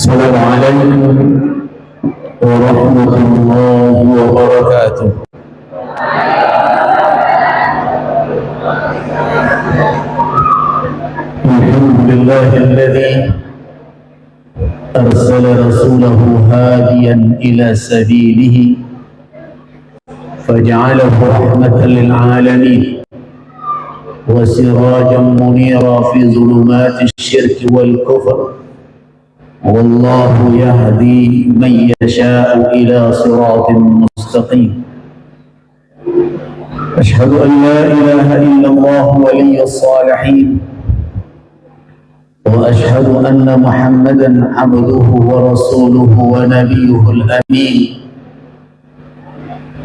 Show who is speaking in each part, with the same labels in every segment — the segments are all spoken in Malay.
Speaker 1: السلام عليكم ورحمة الله وبركاته. الحمد لله الذي أرسل رسوله هاديا إلى سبيله فجعله رحمة للعالمين وسراجا منيرا في ظلمات الشرك والكفر، والله يهدي من يشاء إلى صراط مستقيم. أشهد أن لا إله إلا الله ولي الصالحين، وأشهد أن محمدا عبده ورسوله ونبيه الأمين.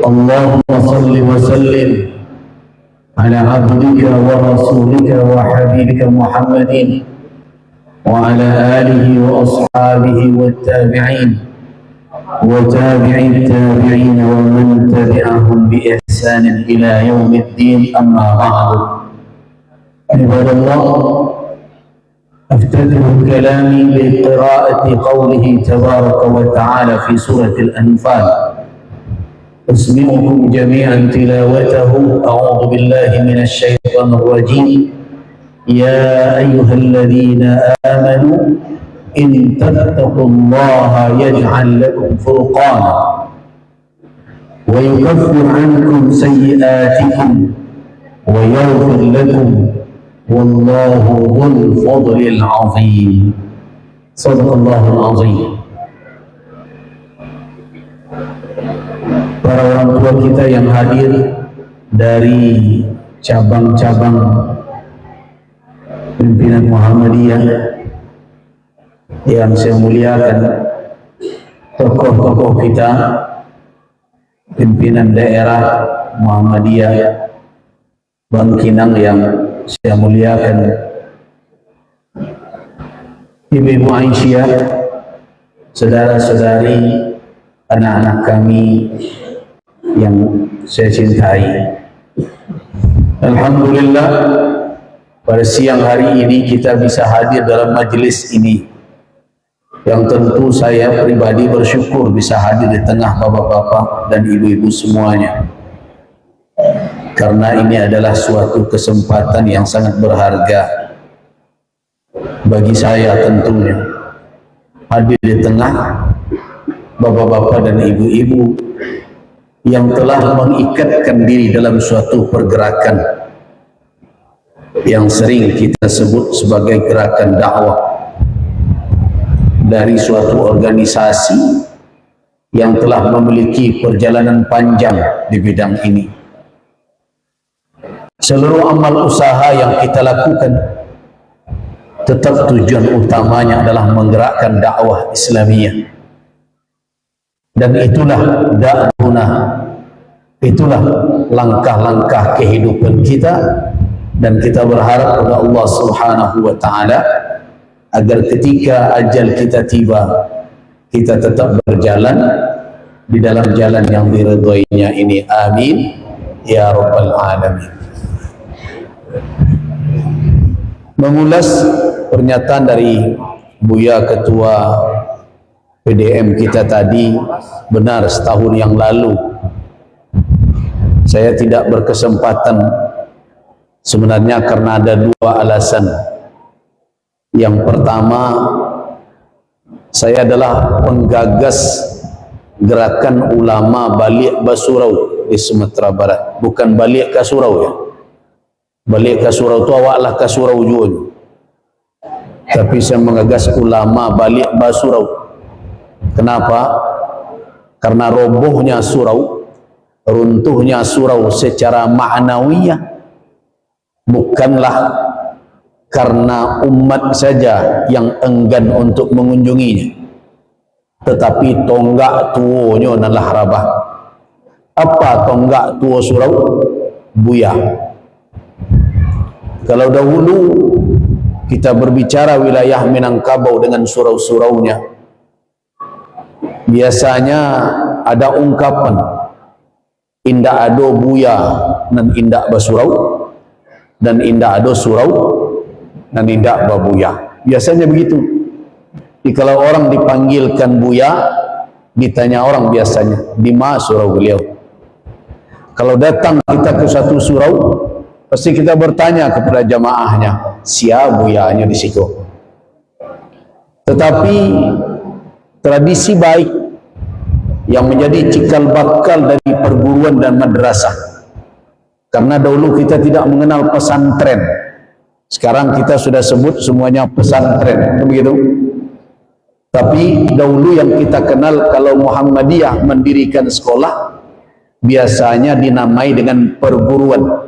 Speaker 1: اللهم صل وسلم على عبدك ورسولك وحبيبك محمد وعلى آله وأصحابه والتابعين وتابع التابعين ومن تبعهم بإحسان إلى يوم الدين. أما بعد، عباد الله، أفتتح كلامي بقراءة قوله تبارك وتعالى في سورة الأنفال. أسمعكم جميعا تلاوته. أعوذ بالله من الشيطان الرجيم. يا أيها الذين آمنوا إن تتقوا الله يجعل لكم فرقانا ويكفر عنكم سيئاتكم ويغفر لكم والله ذو الفضل العظيم. صدق الله العظيم. Para orang tua kita yang hadir dari cabang-cabang pimpinan Muhammadiyah yang saya muliakan, tokoh-tokoh kita, pimpinan daerah Muhammadiyah Bangkinang yang saya muliakan, Ibu Aisyah, saudara-saudari, anak-anak kami yang saya cintai. Alhamdulillah, pada siang hari ini kita bisa hadir dalam majelis ini, yang tentu saya pribadi bersyukur bisa hadir di tengah bapak-bapak dan ibu-ibu semuanya, karena ini adalah suatu kesempatan yang sangat berharga bagi saya, tentunya hadir di tengah bapak-bapak dan ibu-ibu yang telah mengikatkan diri dalam suatu pergerakan yang sering kita sebut sebagai gerakan dakwah, dari suatu organisasi yang telah memiliki perjalanan panjang di bidang ini. Seluruh amal usaha yang kita lakukan tetap tujuan utamanya adalah menggerakkan dakwah Islamiyah, dan itulah da'wuna, itulah langkah-langkah kehidupan kita. Dan kita berharap kepada Allah Subhanahu wa Ta'ala agar ketika ajal kita tiba, kita tetap berjalan di dalam jalan yang diridhoinya ini. Amin ya rabbal alamin. Mengulas pernyataan dari Buya Ketua PDM kita tadi, benar setahun yang lalu saya tidak berkesempatan, sebenarnya karena ada dua alasan. Yang pertama, saya adalah penggagas gerakan ulama Balik Basurau di Sumatera Barat. Bukan Balik Kasurau ya. Balik Kasurau itu awaklah Kasurau juga. Tapi saya menggagas ulama Balik Basurau. Kenapa? Karena robohnya surau, runtuhnya surau secara ma'nawiyah bukanlah karena umat saja yang enggan untuk mengunjunginya, tetapi tonggak tuonya nalah rabah. Apa tonggak tuo surau? Buya. Kalau dahulu kita berbicara wilayah Minangkabau dengan surau-suraunya, biasanya ada ungkapan indah ado buya dan indah basurau, dan indah ado surau dan indah babuya. Biasanya begitu. Jadi kalau orang dipanggilkan Buya, ditanya orang biasanya, di mana surau beliau? Kalau datang kita ke satu surau, pasti kita bertanya kepada jamaahnya, siapa buyanya di situ. Tetapi tradisi baik yang menjadi cikal bakal dari perguruan dan madrasah, karena dahulu kita tidak mengenal pesantren, sekarang kita sudah sebut semuanya pesantren, begitu. Tapi dahulu yang kita kenal, kalau Muhammadiyah mendirikan sekolah, biasanya dinamai dengan perguruan.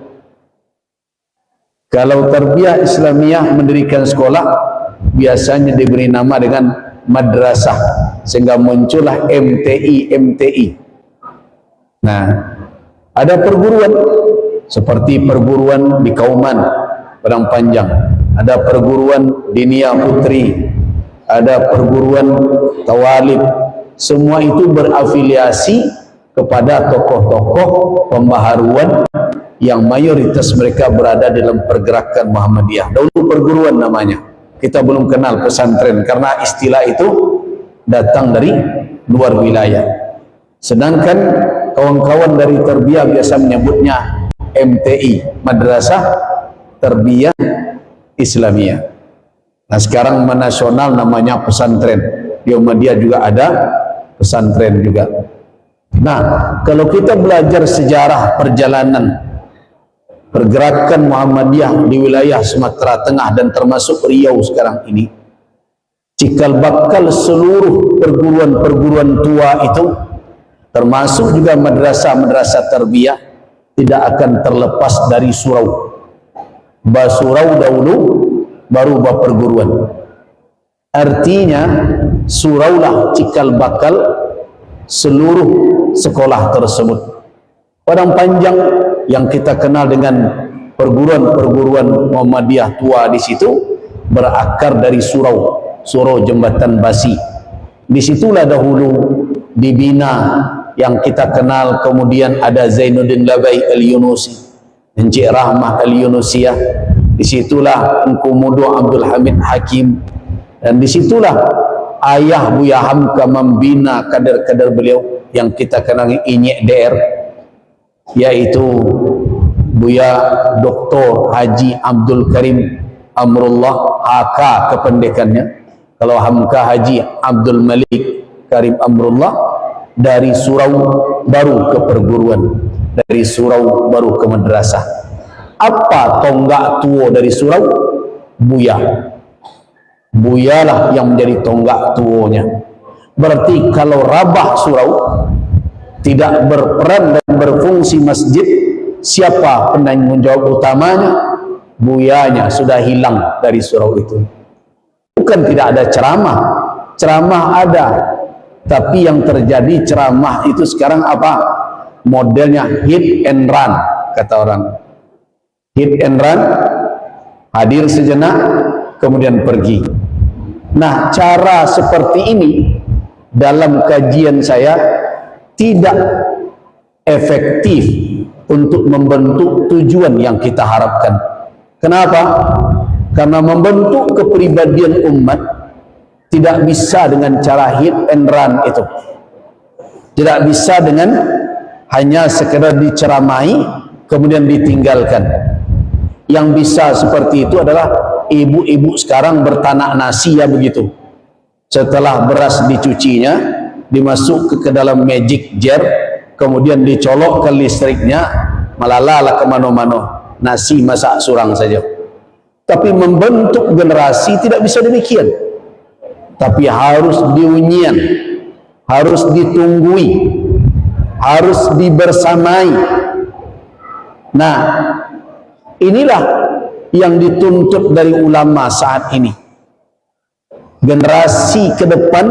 Speaker 1: Kalau Tarbiyah Islamiyah mendirikan sekolah, biasanya diberi nama dengan madrasah, sehingga muncullah MTI. Nah, ada perguruan seperti perguruan di Kauman, Padang Panjang, ada perguruan Dinia Putri, ada perguruan Tawalib. Semua itu berafiliasi kepada tokoh-tokoh pembaharuan yang mayoritas mereka berada dalam pergerakan Muhammadiyah. Dahulu perguruan namanya, kita belum kenal pesantren karena istilah itu datang dari luar wilayah. Sedangkan kawan-kawan dari Tarbiyah biasa menyebutnya MTI, Madrasah Tarbiyah Islamiyah. Nah, sekarang nasional namanya pesantren. Di Muhammadiyah juga ada pesantren juga. Nah, kalau kita belajar sejarah perjalanan pergerakan Muhammadiyah di wilayah Sumatera Tengah dan termasuk Riau sekarang ini, cikal bakal seluruh perguruan-perguruan tua itu, termasuk juga madrasah-madrasah tarbiyah, tidak akan terlepas dari surau. Basurau dahulu, baru perguruan. Artinya suraulah cikal bakal seluruh sekolah tersebut. Padang Panjang yang kita kenal dengan perguruan-perguruan Muhammadiyah tua di situ berakar dari surau Jembatan Basi. Disitulah dahulu dibina yang kita kenal. Kemudian ada Zainuddin Labai Al-Yunusi, Encik Rahmah Al-Yunusiyah. Disitulah Engku Mudo Abdul Hamid Hakim, dan disitulah ayah Buya Hamka membina kader-kader beliau yang kita kenal Inyek DR, yaitu Buya Dr. Haji Abdul Karim Amrullah, HK kependekannya. Kalau Hamka Haji Abdul Malik Karim Amrullah. Dari surau baru ke perguruan, dari surau baru ke madrasah. Apa tonggak tua dari surau? Buya. Buyalah yang menjadi tonggak tuanya. Berarti kalau rabah surau tidak berperan dan berfungsi masjid, siapa penanggung jawab utamanya? Buyanya sudah hilang dari surau itu. Bukan tidak ada ceramah, ceramah ada, tapi yang terjadi ceramah itu sekarang apa? Modelnya hit and run, kata orang. Hit and run, hadir sejenak, kemudian pergi. Nah, cara seperti ini dalam kajian saya tidak efektif untuk membentuk tujuan yang kita harapkan. Kenapa? Karena membentuk kepribadian umat tidak bisa dengan cara hit and run itu. Tidak bisa dengan hanya sekedar diceramai kemudian ditinggalkan. Yang bisa seperti itu adalah ibu-ibu sekarang bertanak nasi, ya begitu. Setelah beras dicucinya, dimasuk ke dalam magic jar, kemudian dicolok ke listriknya, malalala kemana-mana, nasi masak surang saja. Tapi membentuk generasi tidak bisa demikian. Tapi harus diunyian, harus ditunggui, harus dibersamai. Nah, inilah yang dituntut dari ulama saat ini. Generasi ke depan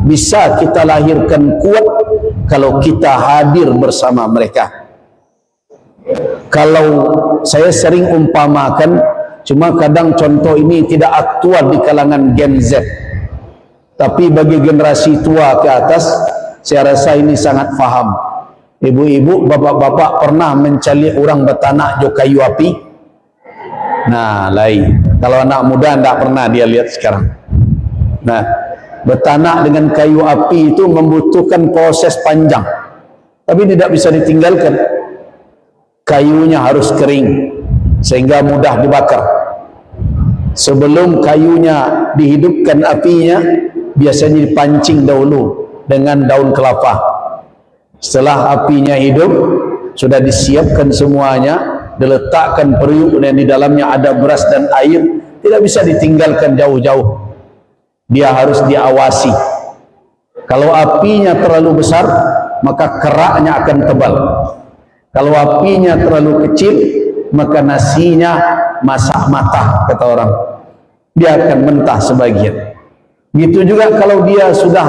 Speaker 1: bisa kita lahirkan kuat kalau kita hadir bersama mereka. Kalau saya sering umpamakan, cuma kadang contoh ini tidak aktual di kalangan Gen Z, tapi bagi generasi tua ke atas saya rasa ini sangat faham. Ibu-ibu, bapak-bapak pernah mencari orang betanak jo kayu api? Nah, lain. Kalau anak muda tidak pernah dia lihat sekarang. Nah, Bertanak dengan kayu api itu membutuhkan proses panjang, tapi tidak bisa ditinggalkan. Kayunya harus kering sehingga mudah dibakar. Sebelum kayunya dihidupkan apinya, biasanya dipancing dahulu dengan daun kelapa. Setelah apinya hidup, sudah disiapkan semuanya, diletakkan periuk dan di dalamnya ada beras dan air, tidak bisa ditinggalkan jauh-jauh. Dia harus diawasi. Kalau apinya terlalu besar, maka keraknya akan tebal. Kalau apinya terlalu kecil, maka nasinya masak matah, kata orang. Dia akan mentah sebagian. Begitu juga kalau dia sudah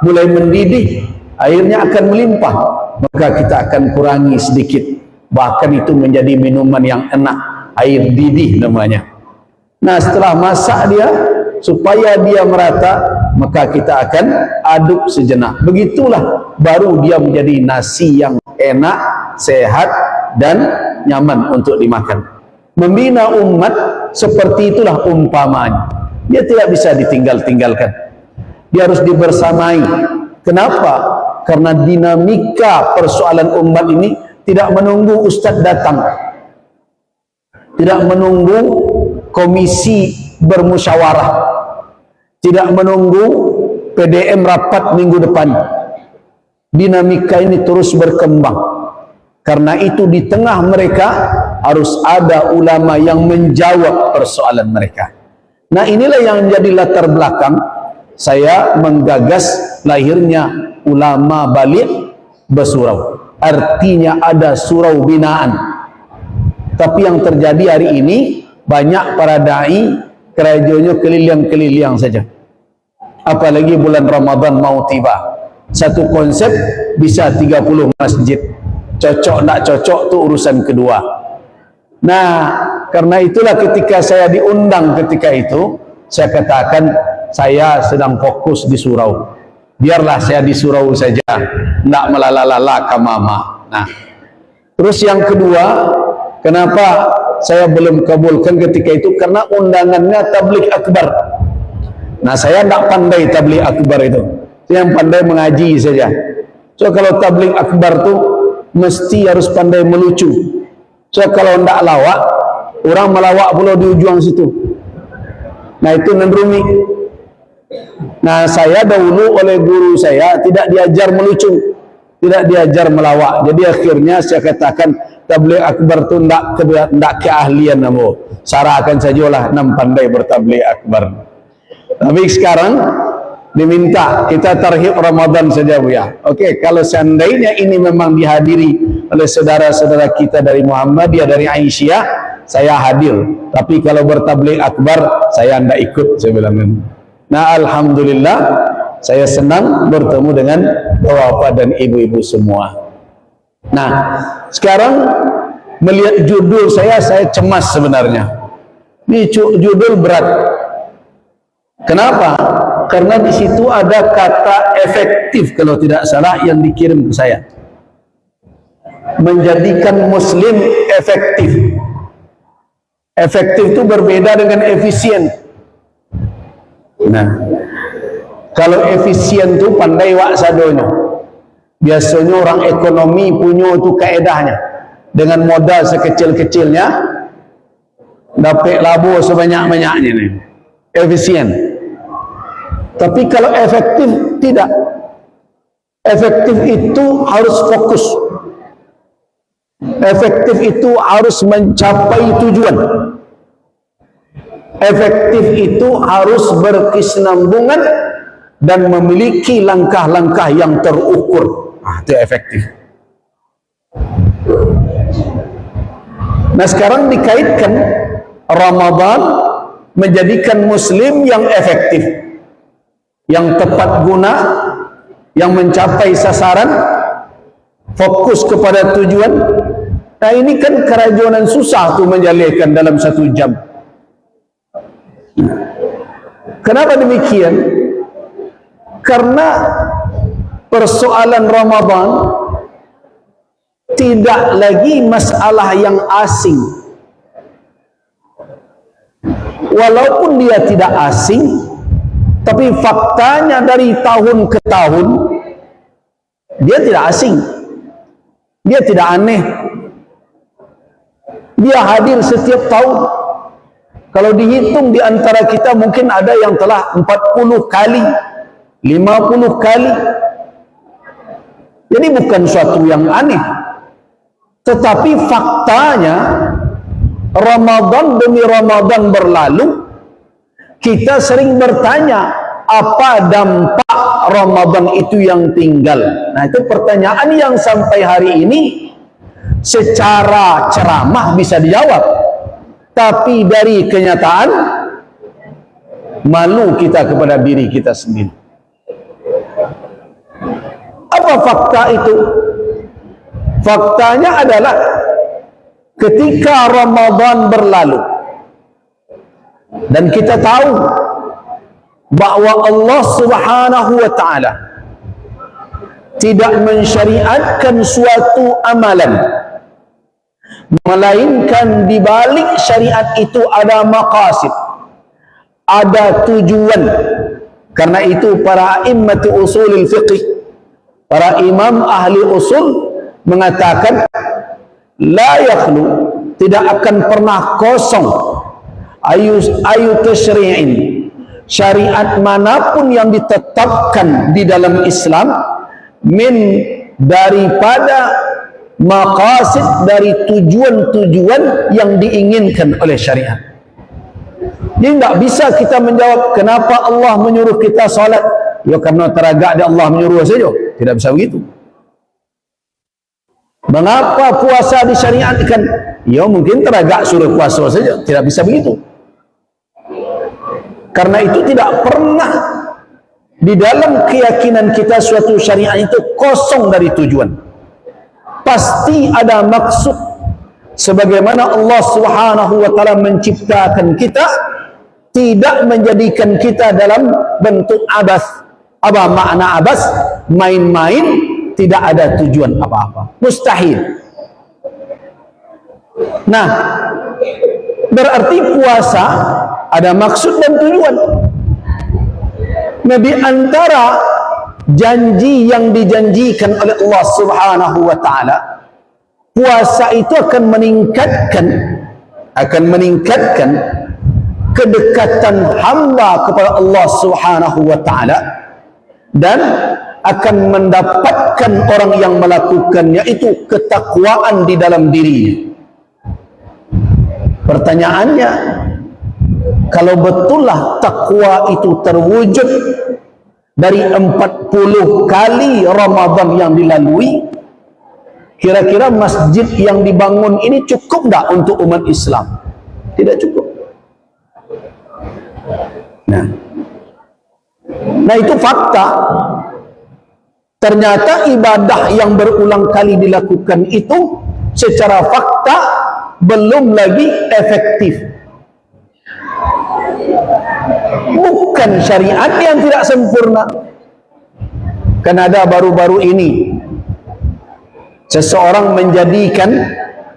Speaker 1: mulai mendidih, airnya akan melimpah, maka kita akan kurangi sedikit. Bahkan itu menjadi minuman yang enak, air didih namanya. Nah, setelah masak dia, supaya dia merata, maka kita akan aduk sejenak. Begitulah baru dia menjadi nasi yang enak, sehat, dan nyaman untuk dimakan. Membina umat seperti itulah umpamanya. Dia tidak bisa ditinggal-tinggalkan. Dia harus dibersamai. Kenapa? Karena dinamika persoalan umat ini tidak menunggu ustaz datang, tidak menunggu komisi bermusyawarah, tidak menunggu PDM rapat minggu depan. Dinamika ini terus berkembang. Karena itu di tengah mereka harus ada ulama yang menjawab persoalan mereka. Nah, inilah yang menjadi latar belakang saya menggagas lahirnya ulama balik bersurau. Artinya ada surau binaan. Tapi yang terjadi hari ini, banyak para da'i kerajanya keliling-keliling saja. Apalagi bulan Ramadan mau tiba, satu konsep bisa 30 masjid. Cocok tak cocok tu urusan kedua. Nah, karena itulah ketika saya diundang ketika itu, saya katakan saya sedang fokus di surau. Biarlah saya di surau saja, tidak melalala kamama. Nah, terus yang kedua, kenapa saya belum kabulkan ketika itu? Karena undangannya tabligh akbar. Nah, saya tidak pandai tabligh akbar itu. Saya yang pandai mengaji saja. So, kalau tabligh akbar tu mesti harus pandai melucu. So, kalau tidak lawak, orang melawak pula di ujung situ. Nah, itu nendrumi. Nah, saya dahulu oleh guru saya tidak diajar melucu, tidak diajar melawak. Jadi akhirnya saya katakan tabligh akbar tu ndak keahlian namo. Sarahkan sajalah nam pandai bertabligh akbar. Tapi sekarang diminta kita tarhib Ramadan saja, Bu ya. Oke, kalau seandainya ini memang dihadiri oleh saudara-saudara kita dari Muhammadiyah, dari Aisyah, saya hadir. Tapi kalau bertabligh akbar saya ndak ikut, saya bilang. Nah, alhamdulillah saya senang bertemu dengan bapak dan ibu-ibu semua. Nah, sekarang melihat judul saya cemas sebenarnya. Ini judul berat. Kenapa? Karena di situ ada kata efektif kalau tidak salah yang dikirim ke saya. Menjadikan muslim efektif. Efektif itu berbeda dengan efisien. Nah, kalau efisien itu pandai wak sadonya. Biasanya orang ekonomi punya itu kaedahnya. Dengan modal sekecil-kecilnya dapat labo sebanyak-banyaknya nih. Efisien. Tapi kalau efektif tidak. Efektif itu harus fokus. Efektif itu harus mencapai tujuan. Efektif itu harus berkesinambungan dan memiliki langkah-langkah yang terukur. Itu efektif. Nah, sekarang dikaitkan Ramadan menjadikan muslim yang efektif, yang tepat guna, yang mencapai sasaran, fokus kepada tujuan. Nah, ini kan kerajunan susah tuh menjalankan dalam 1 jam. Kenapa demikian? Karena persoalan Ramadan tidak lagi masalah yang asing. Walaupun dia tidak asing, Tapi faktanya dari tahun ke tahun dia tidak asing, dia tidak aneh, dia hadir setiap tahun. Kalau dihitung di antara kita mungkin ada yang telah 40 kali, 50 kali. Jadi bukan suatu yang aneh. Tetapi faktanya Ramadan demi Ramadan berlalu, kita sering bertanya, apa dampak Ramadan itu yang tinggal? Nah, itu pertanyaan yang sampai hari ini secara ceramah bisa dijawab. Tapi dari kenyataan, malu kita kepada diri kita sendiri. Apa fakta itu? Faktanya adalah ketika Ramadan berlalu dan kita tahu bahwa Allah Subhanahu wa ta'ala tidak mensyariatkan suatu amalan, melainkan di balik syariat itu ada maqasid, ada tujuan. Karena itu para a'immati usulil fiqh, para imam ahli usul mengatakan la yakhlu, tidak akan pernah kosong ayu tasyri'in, syariat manapun yang ditetapkan di dalam Islam, min, daripada maqasid, dari tujuan-tujuan yang diinginkan oleh syariat. Jadi tidak bisa kita menjawab kenapa Allah menyuruh kita salat, ya karena teragak dia Allah menyuruh saja. Tidak bisa begitu. Mengapa puasa disyariatkan? Ya mungkin teragak suruh puasa saja. Tidak bisa begitu. Karena itu tidak pernah di dalam keyakinan kita suatu syariat itu kosong dari tujuan. Pasti ada maksud. Sebagaimana Allah Subhanahu wa ta'ala menciptakan kita, tidak menjadikan kita dalam bentuk abas. Apa makna abas? Main-main, tidak ada tujuan apa-apa. Mustahil. Nah, berarti puasa ada maksud dan tujuan. Nah, di antara janji yang dijanjikan oleh Allah Subhanahu wa ta'ala, puasa itu akan meningkatkan kedekatan hamba kepada Allah Subhanahu wa ta'ala, dan akan mendapatkan orang yang melakukannya itu ketakwaan di dalam dirinya. Pertanyaannya, kalau betullah takwa itu terwujud dari 40 kali Ramadan yang dilalui, kira-kira masjid yang dibangun ini cukup tak untuk umat Islam? Tidak cukup. Nah itu fakta. Ternyata ibadah yang berulang kali dilakukan itu secara fakta belum lagi efektif. Bukan syariat yang tidak sempurna. Kan ada baru-baru ini seseorang menjadikan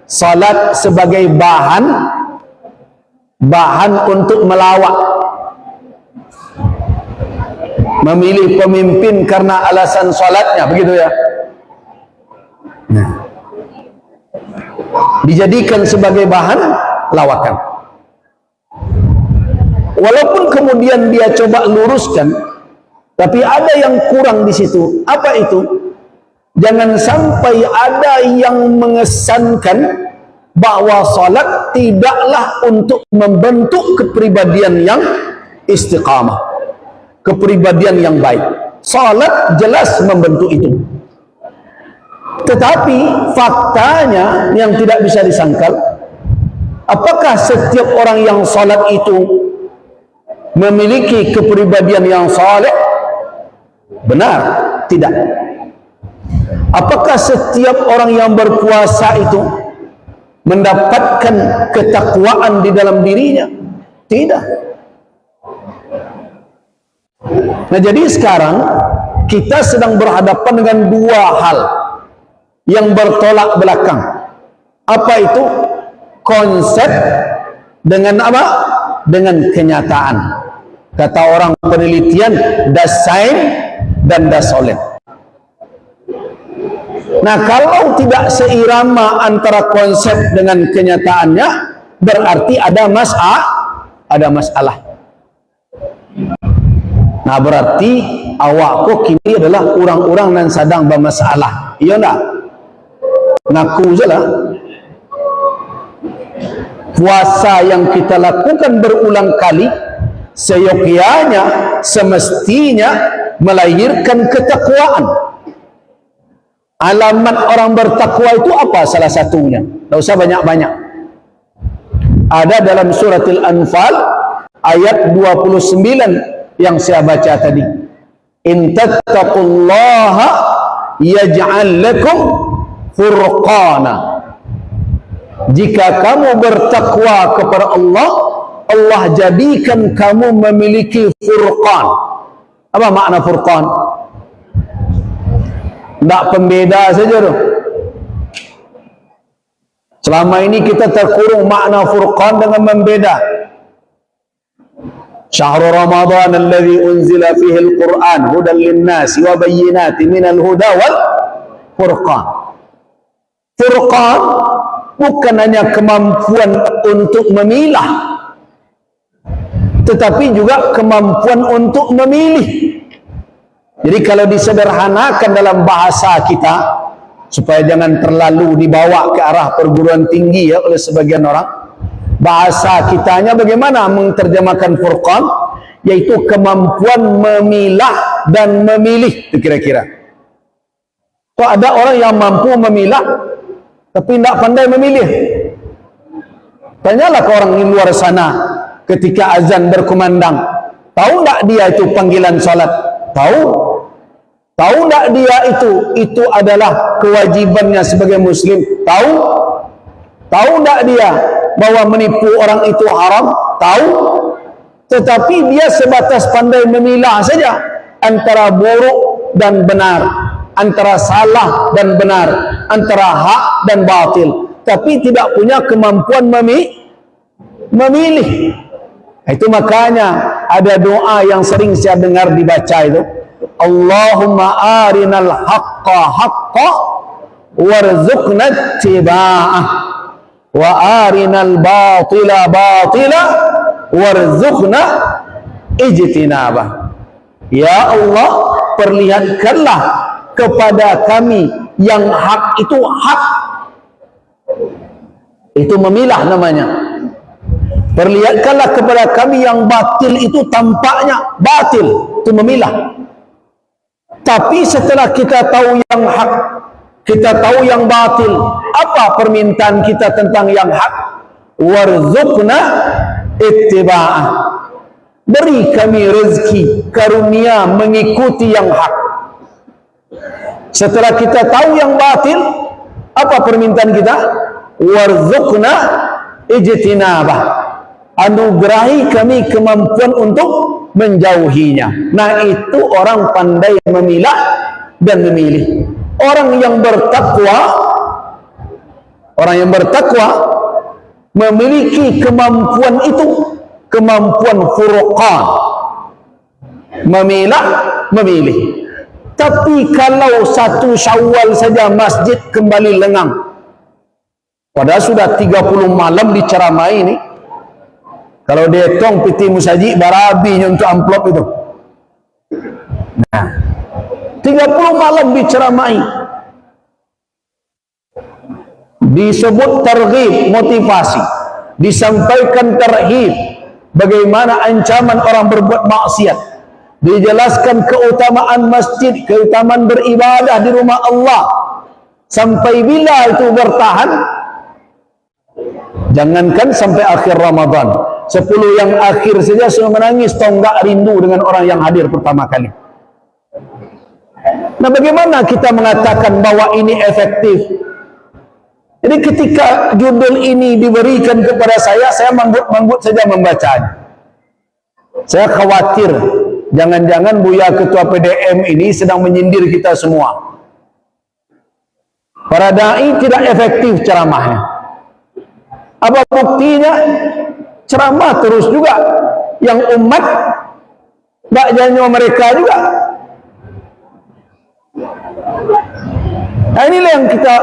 Speaker 1: salat sebagai bahan untuk melawak, memilih pemimpin karena alasan salatnya, begitu ya. Nah, dijadikan sebagai bahan lawakan. Walaupun kemudian dia coba luruskan, tapi ada yang kurang di situ. Apa itu? Jangan sampai ada yang mengesankan bahwa salat tidaklah untuk membentuk kepribadian yang istiqamah, kepribadian yang baik. Salat jelas membentuk itu. Tetapi faktanya yang tidak bisa disangkal, apakah setiap orang yang salat itu memiliki kepribadian yang saleh? Benar, tidak. Apakah setiap orang yang berpuasa itu mendapatkan ketakwaan di dalam dirinya? Tidak. Nah, jadi sekarang kita sedang berhadapan dengan dua hal yang bertolak belakang. Apa itu? Konsep dengan apa? Dengan kenyataan. Kata orang penelitian, das sein dan das sollen. Nah, kalau tidak seirama antara konsep dengan kenyataannya, berarti ada masalah. Nah, berarti awakku kini adalah orang-orang yang sedang bermasalah. Iya enggak? Ngaku je lah. Puasa yang kita lakukan berulang kali seyogyanya, semestinya melahirkan ketakwaan. Alamat orang bertakwa itu apa salah satunya? Tak usah banyak-banyak. Ada dalam surat Al-Anfal ayat 29 yang saya baca tadi. In tattaqullaha yaj'al lakum furqana. Jika kamu bertakwa kepada Allah, Allah jadikan kamu memiliki furqan. Apa makna furqan? Tak pembeda saja tu. Selama ini kita terkurung makna furqan dengan membeda. Syahrul Ramadan alladhi unzila fihi al-Quran hudan lin-nasi wa bayyinatin minal huda wal furqan. Furqan bukan hanya kemampuan untuk memilah, tetapi juga kemampuan untuk memilih. Jadi kalau disederhanakan dalam bahasa kita, supaya jangan terlalu dibawa ke arah perguruan tinggi ya oleh sebagian orang, bahasa kitanya bagaimana menterjemahkan furqan, yaitu kemampuan memilah dan memilih. Itu kira-kira. Kok ada orang yang mampu memilah tapi tidak pandai memilih? Tanyalah ke orang di luar sana ketika azan berkumandang, tahu tidak dia itu panggilan salat? Tahu. Tahu tidak dia itu adalah kewajibannya sebagai muslim? Tahu. Tahu tidak dia bahwa menipu orang itu haram? Tahu. Tetapi dia sebatas pandai memilah saja antara buruk dan benar, antara salah dan benar, antara hak dan batil, tapi tidak punya kemampuan memilih. Itu makanya ada doa yang sering saya dengar dibaca itu, Allahumma arinal haqqa haqqa warzuqna ittiba'ah wa arinal batila batila warzuqna ijtinabah. Ya Allah, perlihatkanlah kepada kami yang hak itu hak. Itu memilah namanya. Perlihatkanlah kepada kami yang batil itu tampaknya batil. Itu memilah. Tapi setelah kita tahu yang hak, kita tahu yang batil, apa permintaan kita tentang yang hak? Warzuqna ittiba'ah. Beri kami rezeki, karunia mengikuti yang hak. Setelah kita tahu yang batil, apa permintaan kita? Warzuqna ijtinabah. Anugerahi kami kemampuan untuk menjauhinya. Nah, itu orang pandai memilah dan memilih. Orang yang bertakwa memiliki kemampuan itu, kemampuan furqan, memilah, memilih. Tapi kalau 1 Syawal saja masjid kembali lengang, padahal sudah 30 malam diceramai ini. Kalau dia tong piti musaji barabi untuk amplop itu. Nah, 30 malam diceramai. Disebut targhib, motivasi. Disampaikan tarhib, bagaimana ancaman orang berbuat maksiat. Dijelaskan keutamaan masjid, keutamaan beribadah di rumah Allah. Sampai bila itu bertahan? Jangankan sampai akhir Ramadan, 10 yang akhir saja sudah menangis, tonggak rindu dengan orang yang hadir pertama kali. Nah, bagaimana kita mengatakan bahwa ini efektif? Jadi ketika judul ini diberikan kepada saya manggut-manggut saja membacanya. Saya khawatir jangan-jangan Buya Ketua PDM ini sedang menyindir kita semua. Para dai tidak efektif ceramahnya. Apa buktinya? Ceramah terus juga. Yang umat Tak janyo mereka juga. Nah, inilah yang kita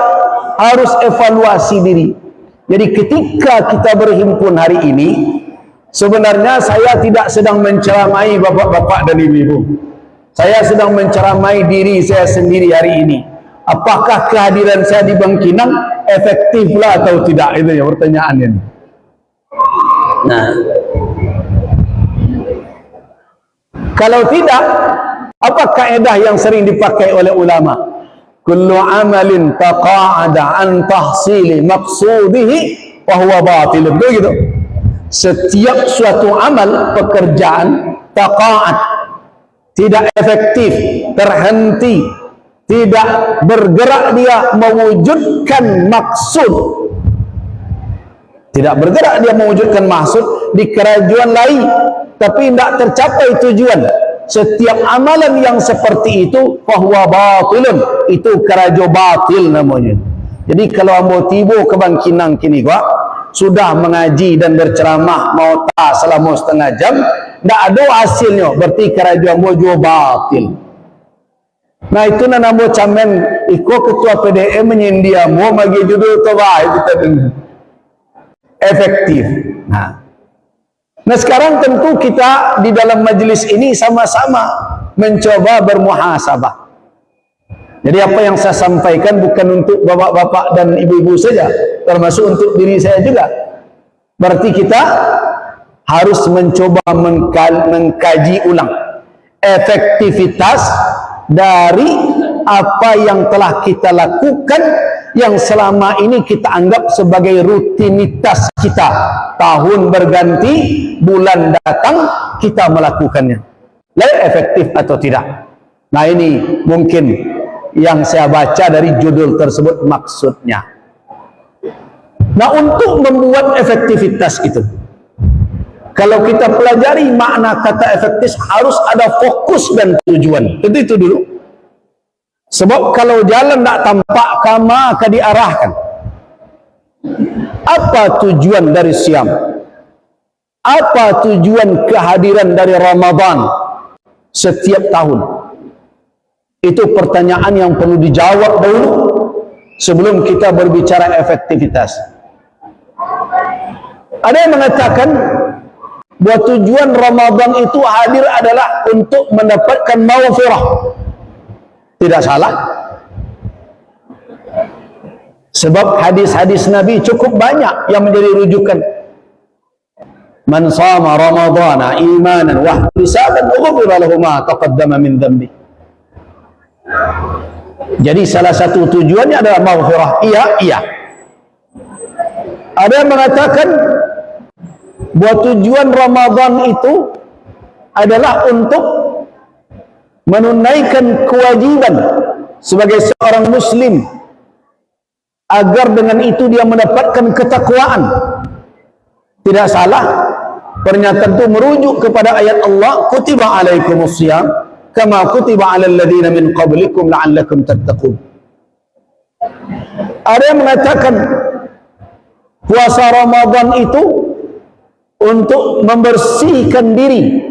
Speaker 1: harus evaluasi diri. Jadi ketika kita berhimpun hari ini, sebenarnya saya tidak sedang menceramai bapak-bapak dan ibu-ibu. Saya sedang menceramai diri saya sendiri hari ini. Apakah kehadiran saya di Bangkinang efektiflah atau tidak? Itu ya pertanyaannya. Nah, kalau tidak, apa kaedah yang sering dipakai oleh ulama? Kullu amalin taqa'ada an tahsili maqsudihi wa huwa batil. Begitu. Setiap suatu amal, pekerjaan, taqa'ad, tidak efektif, terhenti, tidak bergerak dia mewujudkan maksud. Tidak bergerak dia mewujudkan maksud di kerajuan lain, tapi tidak tercapai tujuan. Setiap amalan yang seperti itu fahuwa batilun, itu kerajo batil namanya. Jadi kalau ambo tiba ke Bangkinang kini gua sudah mengaji dan berceramah mau tak selama setengah jam, tidak ada hasilnya, berarti kerajo ambo juga batil. Nah itu nana ambo camen iko ketua PDM menyendia mau bagi judul toba kita dengar efektif. Nah sekarang tentu kita di dalam majelis ini sama-sama mencoba bermuhasabah. Jadi apa yang saya sampaikan bukan untuk bapak-bapak dan ibu-ibu saja, termasuk untuk diri saya juga. Berarti kita harus mencoba mengkaji ulang efektivitas dari apa yang telah kita lakukan, yang selama ini kita anggap sebagai rutinitas kita. Tahun berganti, bulan datang, kita melakukannya. Lalu efektif atau tidak? Nah ini mungkin yang saya baca dari judul tersebut maksudnya. Nah untuk membuat efektivitas itu, kalau kita pelajari makna kata efektif, harus ada fokus dan tujuan. Itu dulu. Sebab kalau jalan tak tampak kama akan diarahkan. Apa tujuan dari siam? Apa tujuan kehadiran dari Ramadan setiap tahun? Itu pertanyaan yang perlu dijawab dulu sebelum kita berbicara efektivitas. Ada yang mengatakan bahwa tujuan Ramadan itu hadir adalah untuk mendapatkan maghfirah. Tidak salah. Sebab hadis-hadis Nabi cukup banyak yang menjadi rujukan. Man shama Ramadhana imanan wa ihtisaban ghufira lahu ma taqaddama min dhanbi. Jadi salah satu tujuannya adalah maghfirah. Iya. Ada yang mengatakan bahwa tujuan Ramadan itu adalah untuk menunaikan kewajiban sebagai seorang muslim, agar dengan itu dia mendapatkan ketakwaan. Tidak salah, pernyataan itu merujuk kepada ayat Allah, kutiba alaikumusiyam kama kutiba alal ladzina min qablikum la'allakum tattaqun. Ada yang mengatakan puasa Ramadan itu untuk membersihkan diri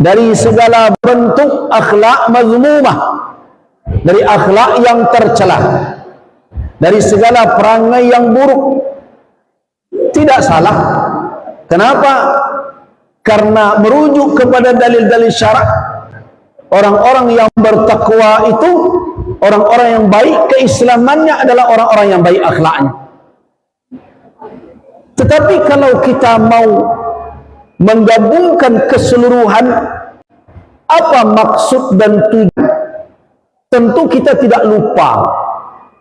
Speaker 1: dari segala bentuk akhlak mazmumah, dari akhlak yang tercela, dari segala perangai yang buruk. Tidak salah. Kenapa? Karena merujuk kepada dalil-dalil syarak. Orang-orang yang bertakwa itu orang-orang yang baik, keislamannya adalah orang-orang yang baik akhlaknya. Tetapi kalau kita mau menggabungkan keseluruhan apa maksud dan tujuan, tentu kita tidak lupa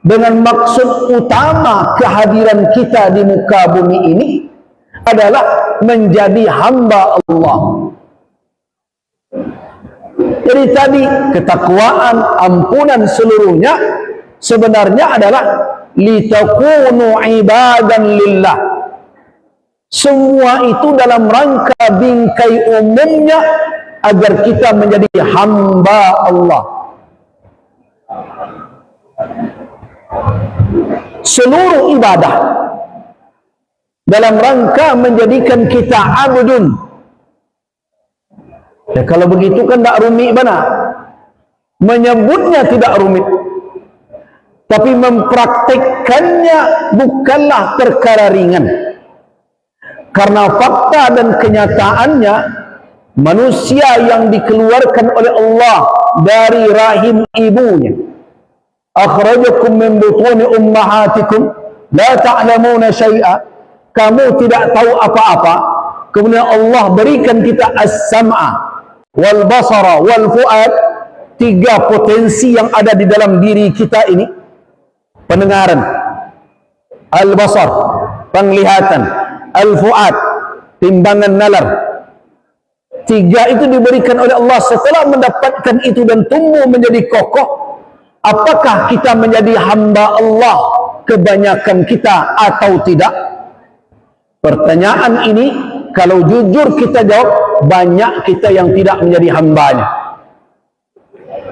Speaker 1: dengan maksud utama kehadiran kita di muka bumi ini adalah menjadi hamba Allah. Jadi tadi ketakwaan, ampunan seluruhnya sebenarnya adalah litakunu ibadan lillah. Semua itu dalam rangka bingkai umumnya agar kita menjadi hamba Allah. Seluruh ibadah dalam rangka menjadikan kita abdun, Ya, kalau begitu kan tak rumit benar. Menyebutnya tidak rumit, tapi mempraktikkannya bukanlah perkara ringan. Karena fakta dan kenyataannya, manusia yang dikeluarkan oleh Allah dari rahim ibunya, akhrajakum min butuni ummahatikum la ta'lamuna syai'a, kamu tidak tahu apa-apa, kemudian Allah berikan kita as-sam'a wal basara wal fuad, tiga potensi yang ada di dalam diri kita ini. Pendengaran, al-basar, penglihatan, al-fuad, timbangan nalar. Tiga itu diberikan oleh Allah. Setelah mendapatkan itu dan tumbuh menjadi kokoh, apakah kita menjadi hamba Allah kebanyakan kita atau tidak? Pertanyaan ini kalau jujur kita jawab, banyak kita yang tidak menjadi hambanya.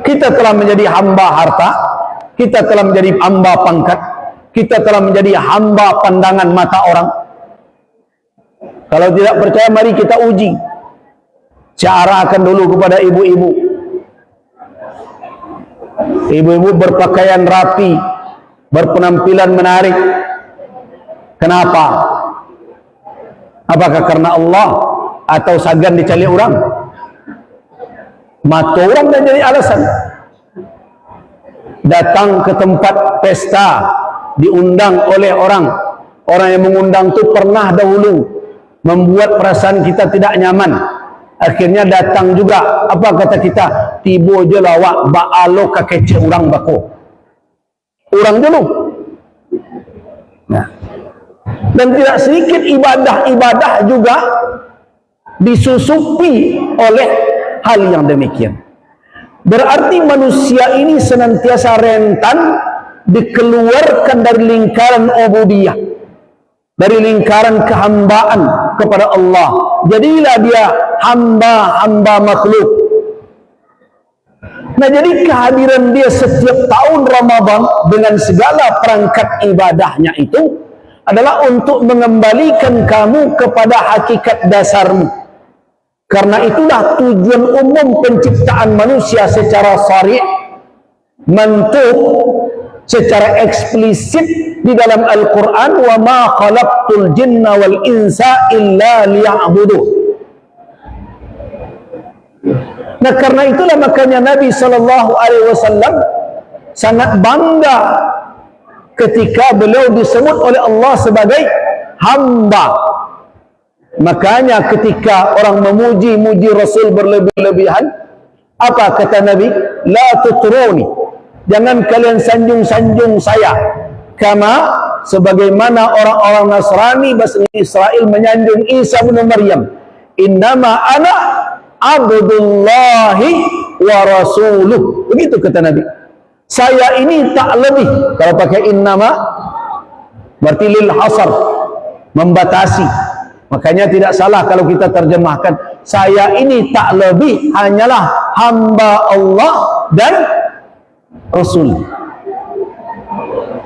Speaker 1: Kita telah menjadi hamba harta, kita telah menjadi hamba pangkat, kita telah menjadi hamba pandangan mata orang. Kalau tidak percaya, mari kita uji. Saya arahkan dulu kepada ibu-ibu. Ibu-ibu berpakaian rapi, berpenampilan menarik. Kenapa? Apakah karena Allah atau sagan dicari orang? Mata orang dan jadi alasan. Datang ke tempat pesta, diundang oleh orang. Orang yang mengundang itu pernah dahulu membuat perasaan kita tidak nyaman. Akhirnya datang juga. Apa kata kita? Tibo je lawak ba'alo kakece orang bako. Orang dulu. Nah. Dan tidak sedikit ibadah-ibadah juga disusupi oleh hal yang demikian. Berarti manusia ini senantiasa rentan dikeluarkan dari lingkaran ubudiyah, dari lingkaran kehambaan kepada Allah. Jadilah dia hamba-hamba makhluk. Nah, jadi kehadiran dia setiap tahun Ramadan dengan segala perangkat ibadahnya itu adalah untuk mengembalikan kamu kepada hakikat dasarmu. Karena itulah tujuan umum penciptaan manusia secara syar'i, mantuq, secara eksplisit di dalam Al-Quran, wa ma khalaqtul jinna wal insa illa liya'buduh. Nah, karena itulah makanya Nabi SAW sangat bangga ketika beliau disebut oleh Allah sebagai hamba. Makanya ketika orang memuji-muji Rasul berlebih-lebihan, apa kata Nabi? La tutruni, jangan kalian sanjung-sanjung saya. Kama, sebagaimana orang-orang Nasrani bahasa Israel menyanjung Isa bin Maryam. Innama ana abdullahi wa rasuluh. Begitu kata Nabi. Saya ini tak lebih. Kalau pakai innama berarti lil hasar, membatasi. Makanya tidak salah kalau kita terjemahkan, saya ini tak lebih hanyalah hamba Allah dan Rasul.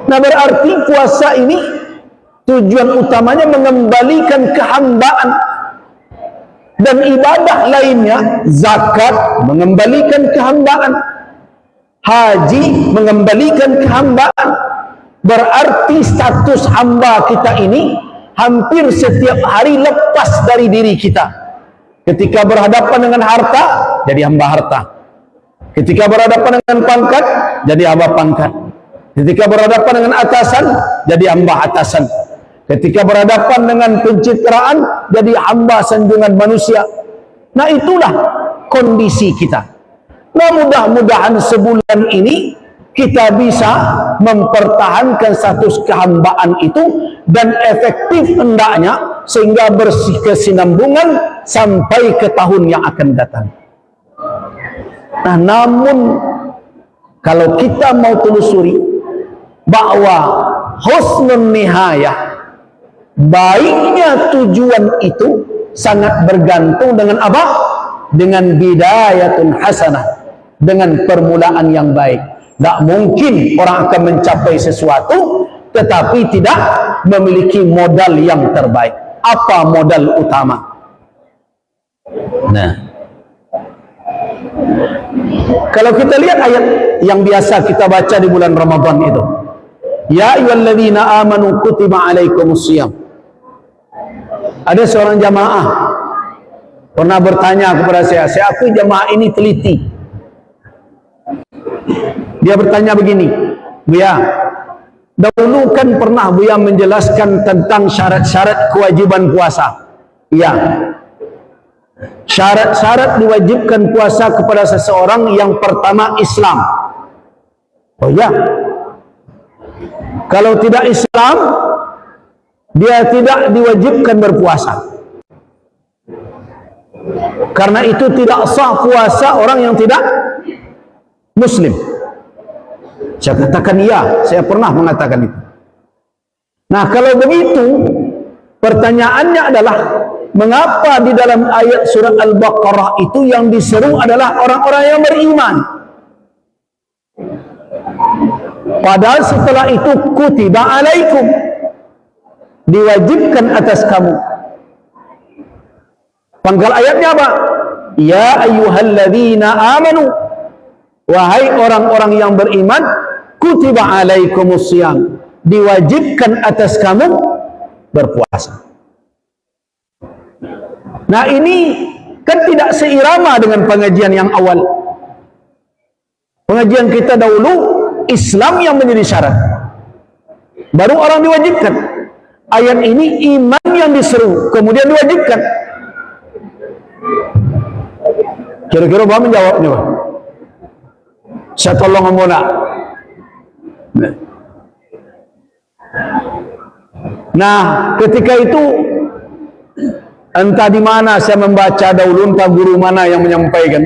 Speaker 1: Nah, berarti puasa ini tujuan utamanya mengembalikan kehambaan, dan ibadah lainnya, zakat mengembalikan kehambaan, haji mengembalikan kehambaan. Berarti status hamba kita ini hampir setiap hari lepas dari diri kita. Ketika berhadapan dengan harta, jadi hamba harta. Ketika berhadapan dengan pangkat, jadi hamba pangkat. Ketika berhadapan dengan atasan, jadi hamba atasan. Ketika berhadapan dengan pencitraan, jadi hamba sanjungan manusia. Nah, itulah kondisi kita. Nah, mudah-mudahan sebulan ini kita bisa mempertahankan status kehambaan itu dan efektif hendaknya sehingga berkesinambungan sampai ke tahun yang akan datang. Nah, namun kalau kita mau telusuri bahwa husnul nihayah, baiknya tujuan itu sangat bergantung dengan apa? Dengan bidayatun hasanah, dengan permulaan yang baik. Tak mungkin orang akan mencapai sesuatu tetapi tidak memiliki modal yang terbaik. Apa modal utama? Nah, Kalau kita lihat ayat yang biasa kita baca di bulan Ramadan itu, ya ayyuhalladzina amanu kutiba alaikumusiyam. Ada seorang jamaah pernah bertanya kepada saya akui jamaah ini teliti. Dia bertanya begini, Buya, dahulu kan pernah Buya menjelaskan tentang syarat-syarat kewajiban puasa. Iya. Syarat-syarat diwajibkan puasa kepada seseorang yang pertama Islam. Oh ya. Kalau tidak Islam, dia tidak diwajibkan berpuasa. Karena itu tidak sah puasa orang yang tidak Muslim. Saya katakan iya, saya pernah mengatakan itu. Nah, kalau begitu, pertanyaannya adalah, mengapa di dalam ayat surat Al-Baqarah itu yang diseru adalah orang-orang yang beriman? Padahal setelah itu kutiba alaikum, diwajibkan atas kamu. Pangkal ayatnya apa? Ya ayyuhalladzina amanu, wahai orang-orang yang beriman, kutiba alaikumusiyam, diwajibkan atas kamu berpuasa. Nah, ini kan tidak seirama dengan pengajian yang awal. Pengajian kita dahulu Islam yang menjadi syarat, baru orang diwajibkan. Ayat ini iman yang diseru, kemudian diwajibkan. Kira-kira Bapak menjawabnya, Pak? Saya tolong ngomong. Nah, ketika itu entah di mana saya membaca dahulu, entah guru mana yang menyampaikan,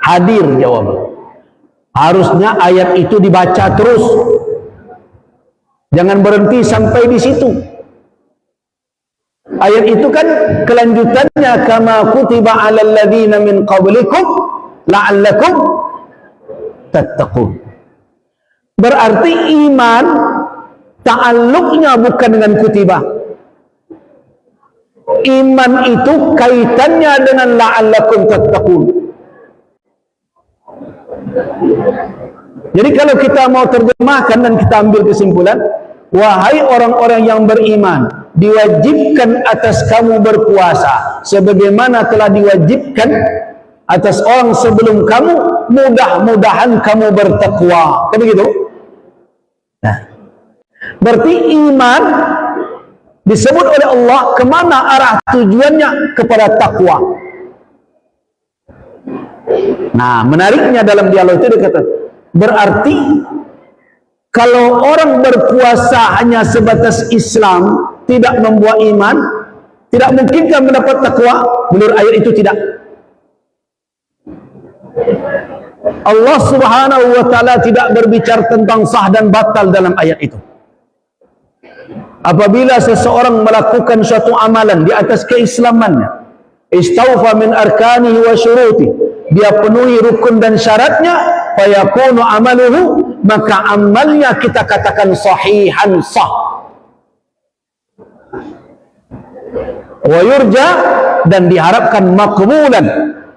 Speaker 1: hadir jawaban. Harusnya ayat itu dibaca terus, jangan berhenti sampai di situ. Ayat itu kan kelanjutannya, kama kutiba 'alal ladzina min qablikum la'allakum tattaqun. Berarti iman ta'alluqnya bukan dengan kutiba. Iman itu kaitannya dengan la'allakum tattaqun. Jadi kalau kita mau terjemahkan dan kita ambil kesimpulan, wahai orang-orang yang beriman, diwajibkan atas kamu berpuasa sebagaimana telah diwajibkan atas orang sebelum kamu, mudah-mudahan kamu bertakwa. Kan begitu? Nah, berarti iman disebut oleh Allah kemana arah tujuannya? Kepada takwa. Nah, menariknya dalam dialog itu dikatakan, berarti kalau orang berpuasa hanya sebatas Islam, tidak membuat iman, tidak mungkinkah mendapat takwa? Menurut ayat itu tidak. Allah Subhanahu wa ta'ala tidak berbicara tentang sah dan batal dalam ayat itu. Apabila seseorang melakukan suatu amalan di atas keislamannya, istaufa min arkanihi wa syuruti, dia penuhi rukun dan syaratnya, fayakunu amaluhu, maka amalnya kita katakan sahihan, sah. Wa yurja, dan diharapkan makbulan,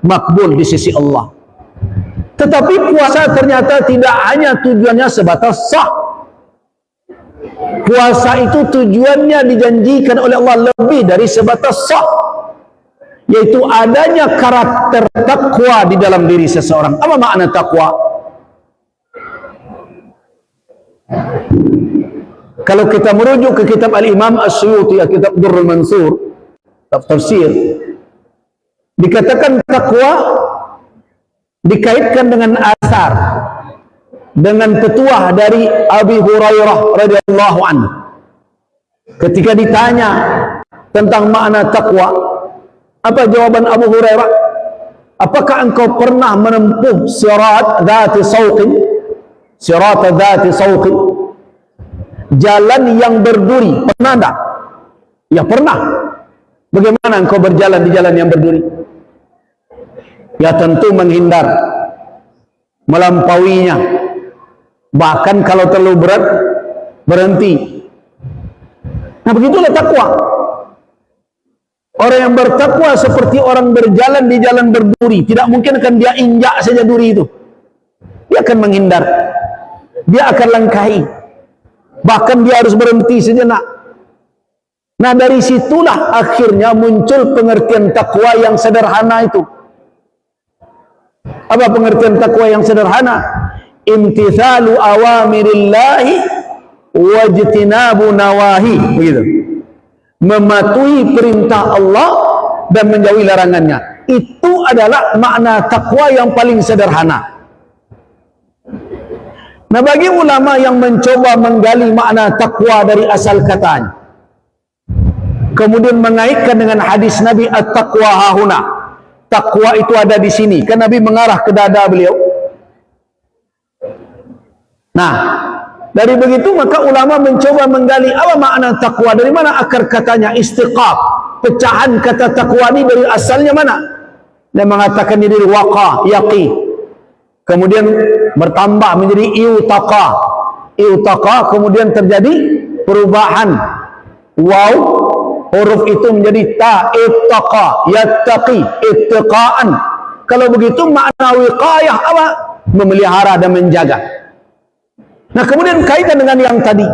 Speaker 1: makbul di sisi Allah. Tetapi puasa ternyata tidak hanya tujuannya sebatas sah. Puasa itu tujuannya dijanjikan oleh Allah lebih dari sebatas sah, yaitu adanya karakter takwa di dalam diri seseorang. Apa makna takwa? Kalau kita merujuk ke kitab Al-Imam As-Suyuti, kitab Durrul Mansur, tafsir, dikatakan takwa dikaitkan dengan asar, dengan petuah dari Abi Hurairah radhiyallahu anhu. Ketika ditanya tentang makna takwa, apa jawaban Abu Hurairah? Apakah engkau pernah menempuh sirat dzati sawqin? Sirat dzati sawqin, jalan yang berduri. Pernah enggak? Ya pernah. Bagaimana engkau berjalan di jalan yang berduri? Ya tentu menghindar melampauinya, bahkan kalau terlalu berat berhenti. Nah, begitulah takwa. Orang yang bertakwa seperti orang berjalan di jalan berduri. Tidak mungkin akan dia injak saja duri itu. Dia akan menghindar. Dia akan langkahi. Bahkan dia harus berhenti sejenak. Nah, dari situlah akhirnya muncul pengertian takwa yang sederhana itu. Apa pengertian takwa yang sederhana? Imtithalu awamirillahi wajtinabu nawahi. Begitu. Mematuhi perintah Allah dan menjauhi larangannya. Itu adalah makna takwa yang paling sederhana. Nah, bagi ulama yang mencoba menggali makna takwa dari asal katanya, kemudian mengaitkan dengan hadis Nabi, at-taqwa hahuna, takwa itu ada di sini, kan Nabi mengarah ke dada beliau. Nah, dari begitu maka ulama mencoba menggali apa makna takwa, dari mana akar katanya, istiqaq, pecahan kata takwa ini dari asalnya mana. Dia mengatakan ini dari waqa, yaqi, kemudian bertambah menjadi iutaqa, iutaqa, kemudian terjadi perubahan waw, huruf itu menjadi ta, ittaqa, yattaqi, ittiqaan. Kalau begitu makna wiqayah apa? Memelihara dan menjaga. Nah, kemudian kaitan dengan yang tadi,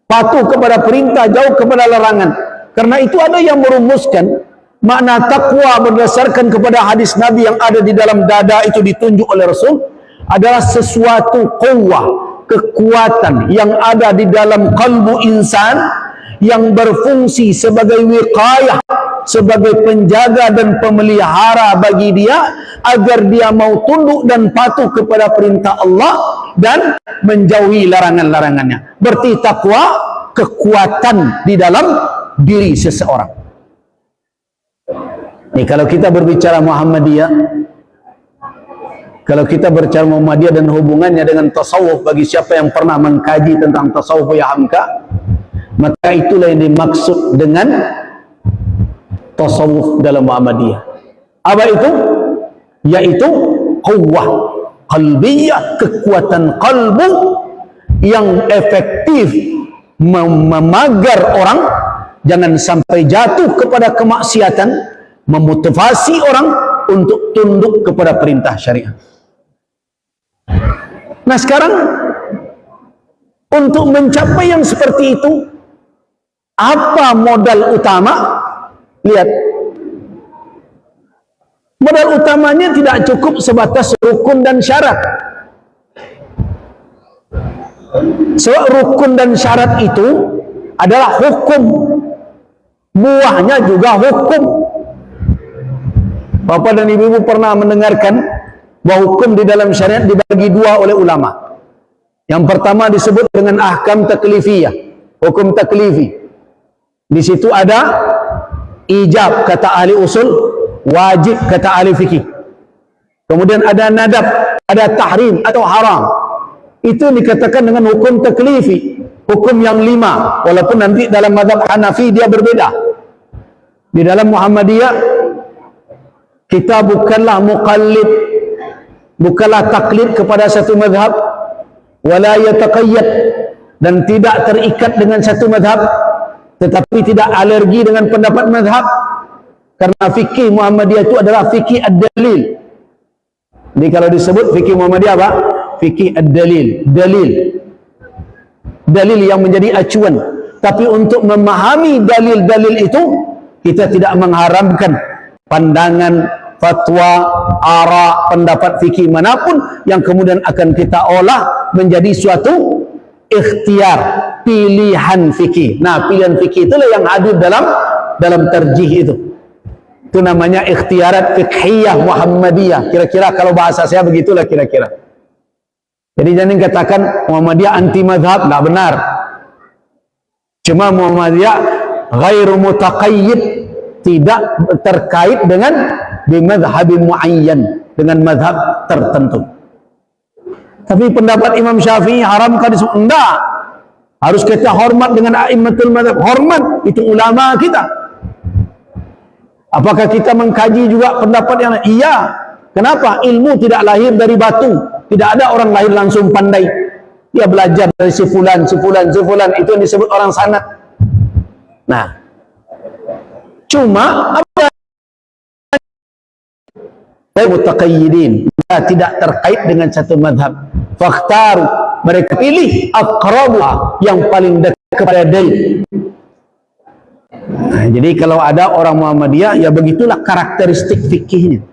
Speaker 1: patuh kepada perintah, jauh kepada larangan. Karena itu ada yang merumuskan makna takwa berdasarkan kepada hadis Nabi yang ada di dalam dada itu ditunjuk oleh Rasul, adalah sesuatu quwwah, kekuatan yang ada di dalam kalbu insan yang berfungsi sebagai wiqayah, sebagai penjaga dan pemelihara bagi dia agar dia mau tunduk dan patuh kepada perintah Allah dan menjauhi larangan-larangannya. Berarti takwa kekuatan di dalam diri seseorang. Nih, kalau kita berbicara Muhammadiyah, kalau kita berbicara Muhammadiyah dan hubungannya dengan tasawuf, bagi siapa yang pernah mengkaji tentang tasawuf ya hamka, maka itulah yang dimaksud dengan tasawuf dalam Muhammadiyah. Apa itu? Yaitu quwwah qalbiyah, kekuatan kalbu yang efektif memagar orang jangan sampai jatuh kepada kemaksiatan, memotivasi orang untuk tunduk kepada perintah syariat. Nah, sekarang untuk mencapai yang seperti itu, apa modal utama? Lihat, modal utamanya tidak cukup sebatas rukun dan syarat. Sebab rukun dan syarat itu adalah hukum, buahnya juga hukum. Bapak dan ibu pernah mendengarkan bahwa hukum di dalam syariat dibagi dua oleh ulama. Yang pertama disebut dengan ahkam taklifiyah, hukum taklifi. Di situ ada ijab kata ahli usul, wajib kata ahli fikih. Kemudian ada nadab, ada tahrim atau haram. Itu dikatakan dengan hukum taklifi, hukum yang 5. Walaupun nanti dalam mazhab Hanafi dia berbeda. Di dalam Muhammadiyah kita bukanlah muqallid, bukanlah taklid kepada satu mazhab, wala yataqayyad, dan tidak terikat dengan satu mazhab, tetapi tidak alergi dengan pendapat mazhab. Karena fikih Muhammadiyah itu adalah fikih ad-dalil. Jadi kalau disebut fikih Muhammadiyah apa? Fikih ad-dalil, dalil. Dalil yang menjadi acuan. Tapi untuk memahami dalil-dalil itu, kita tidak mengharamkan pandangan, fatwa, ara, pendapat fikih manapun yang kemudian akan kita olah menjadi suatu ikhtiar, pilihan fikih. Nah, pilihan fikih itulah yang hadir dalam tarjih itu. Itu namanya ikhtiarat fiqhiyah Muhammadiyah. Kira-kira kalau bahasa saya begitulah kira-kira. Jadi jangan katakan Muhammadiyah anti mazhab, tidak benar. Cuma Muhammadiyah ghairu mutaqayyid, tidak terkait dengan bimadhhabin muayyan, dengan mazhab tertentu. Tapi pendapat Imam Syafi'i haramkan disebut, enggak. Harus kita hormat dengan a'immatul mazhab. Hormat, itu ulama kita. Apakah kita mengkaji juga pendapat yang lain? Iya. Kenapa? Ilmu tidak lahir dari batu. Tidak ada orang lahir langsung pandai. Dia belajar dari si fulan. Itu yang disebut orang sanad. Nah, Cuma apa mutaqayyidin, tidak terkait dengan satu madhab. Fakhtaru, mereka pilih aqrabuha, yang paling dekat kepada dalil. Nah, jadi kalau ada orang Muhammadiyah, ya begitulah karakteristik fikihnya.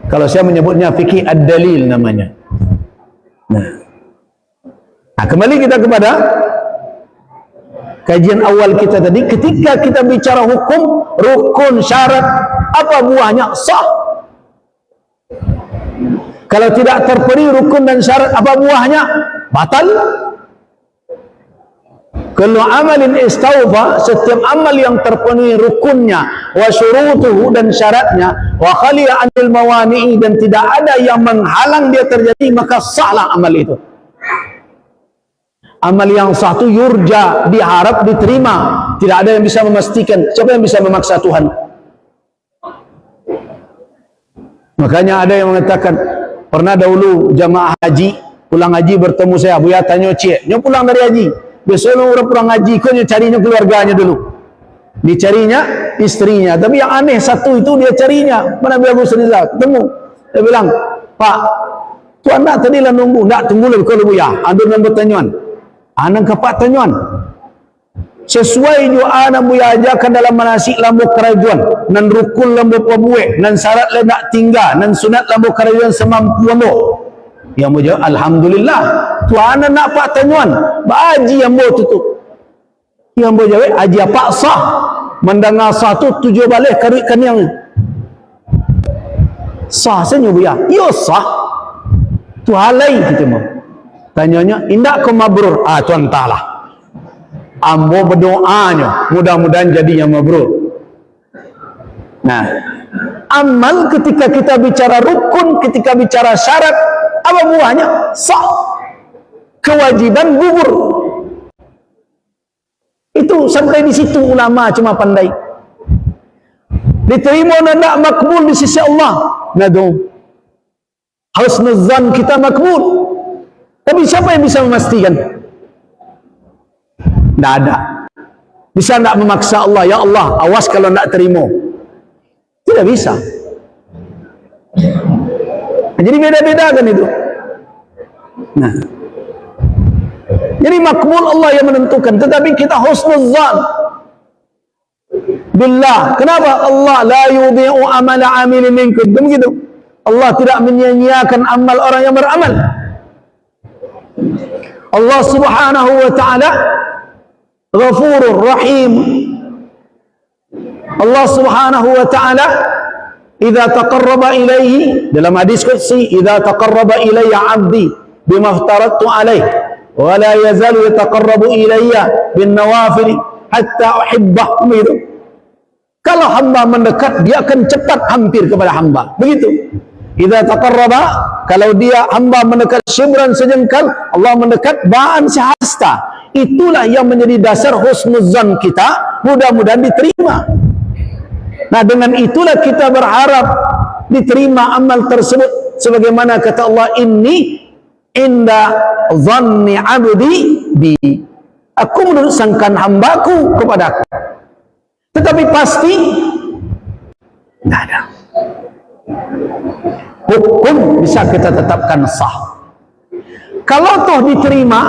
Speaker 1: Kalau saya menyebutnya fikih ad-dalil namanya. Nah, kembali kita kepada kajian awal kita tadi. Ketika kita bicara hukum, rukun, syarat, apa buahnya? Sah. Kalau tidak terpenuhi rukun dan syarat, apa buahnya? Batal. Kullu amalin istawfa, setiap amal yang terpenuhi rukunnya, wa syurutuhu, dan syaratnya, wa khaliya anil mawani'i, dan tidak ada yang menghalang dia terjadi, maka sahlah amal itu. Amal yang sah itu yurja, diharap diterima. Tidak ada yang bisa memastikan. Siapa yang bisa memaksa Tuhan? Makanya ada yang mengatakan, pernah dahulu jamaah haji pulang haji bertemu saya, Buya tanya cik, nyo pulang dari haji, biasanya orang pulang haji kok nyo carinya keluarganya dulu, dicarinya istrinya, tapi yang aneh satu itu dia carinya mana Buya Gus Rizal, ketemu dia bilang, Pak tuan nak tadi lah nunggu, nak tunggu lebih kalau Buya ada nombor tanyuan, anak kapak tanyuan sesuai juga anak Buya ajarkan dalam manasik lambu kerajuan, nan rukun lambu pabuek, nan syarat le nak tinggal, nan sunat lambu kerajuan semampu lambu. Yang mau jawab, alhamdulillah tuan anak nak pak tanyuan bahaji yang mau tutup. Yang mau jawab, haji apa sah, mendengar sah tu tujuh balik karikan yang sah saja Buya. Ya sah tu halai kita mau tanyanya, indak ke mabrur? Tuan talah ambo berdoanya mudah-mudahan jadi yang mabrur. Nah, amal ketika kita bicara rukun, ketika bicara syarat, apa buahnya? Sah. Kewajiban gugur. Itu sampai di situ ulama cuma pandai. Diterima dan tak makbul di sisi Allah. Nadu husnuzan kita makbul. Tapi siapa yang bisa memastikan? Tidak ada. Bisa tidak memaksa Allah, ya Allah awas kalau tidak terima? Tidak bisa. Jadi beda-beda kan itu. Nah, jadi makbul Allah yang menentukan, tetapi kita husnuzan billah. Kenapa? Allah la yudhi'u amala amilin minkum. Begitu. Allah tidak menyia-nyiakan amal orang yang beramal. Allah Subhanahu wa taala Ghafurur Rahim. Allah Subhanahu wa taala idza taqarraba ilaihi, dalam hadis qudsi, idza taqarraba ilayya 'abdi bima aftaradtu alaihi wa la yazalu yataqarrabu ilayya bin nawafil hatta uhibbah. Begitu. Kalau hamba mendekat, dia akan cepat hampir kepada hamba. Begitu. Idza taqarraba, kalau dia hamba mendekat syibran sejengkal, Allah mendekat ba'an sehasta. Itulah yang menjadi dasar husnuzan kita, mudah-mudahan diterima. Nah, dengan itulah kita berharap diterima amal tersebut, sebagaimana kata Allah, inni inda dhanni abdi bi, aku menurut sangkaan hambaku kepadaku. Tetapi pasti tidak ada. Hukum bisa kita tetapkan sah. Kalau toh diterima,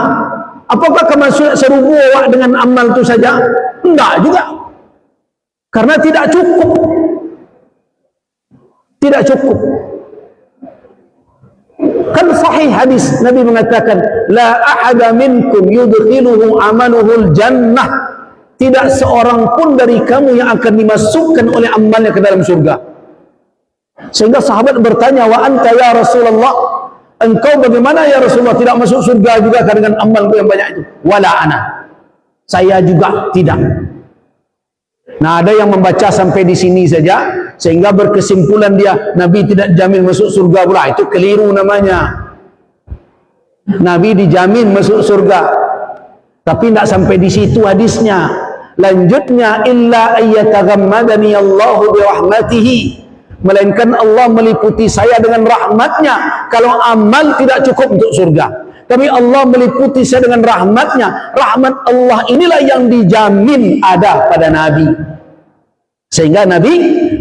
Speaker 1: apakah kemasuk serubu awak dengan amal itu saja? Enggak juga. Karena tidak cukup. Tidak cukup. Kan sahih hadis Nabi mengatakan, la ahada minkum yudkhiluhu amaluhul jannah. Tidak seorang pun dari kamu yang akan dimasukkan oleh amalnya ke dalam surga. Sehingga sahabat bertanya, wa anta ya Rasulullah, engkau bagaimana ya Rasulullah, tidak masuk surga juga dengan amalku yang banyak itu? Wala ana, saya juga tidak. Nah, ada yang membaca sampai di sini saja sehingga berkesimpulan dia Nabi tidak jamin masuk surga pula. Itu keliru namanya. Nabi dijamin masuk surga, tapi tidak sampai di situ hadisnya. Lanjutnya, illa ayyataghammadani Allahu birahmatihi, melainkan Allah meliputi saya dengan rahmatnya. Kalau amal tidak cukup untuk surga, tapi Allah meliputi saya dengan rahmatnya. Rahmat Allah inilah yang dijamin ada pada Nabi. Sehingga Nabi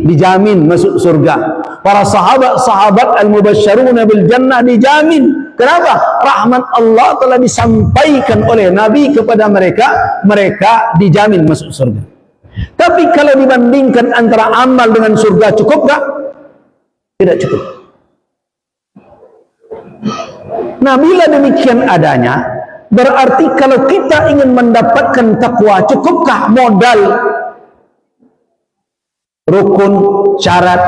Speaker 1: dijamin masuk surga. Para sahabat-sahabat al-mubasysyaruna bil jannah dijamin. Kenapa? Rahmat Allah telah disampaikan oleh Nabi kepada mereka, mereka dijamin masuk surga. Tapi kalau dibandingkan antara amal dengan surga, cukup tak? Tidak cukup. Nah, bila demikian adanya, berarti kalau kita ingin mendapatkan takwa, cukupkah modal rukun, syarat,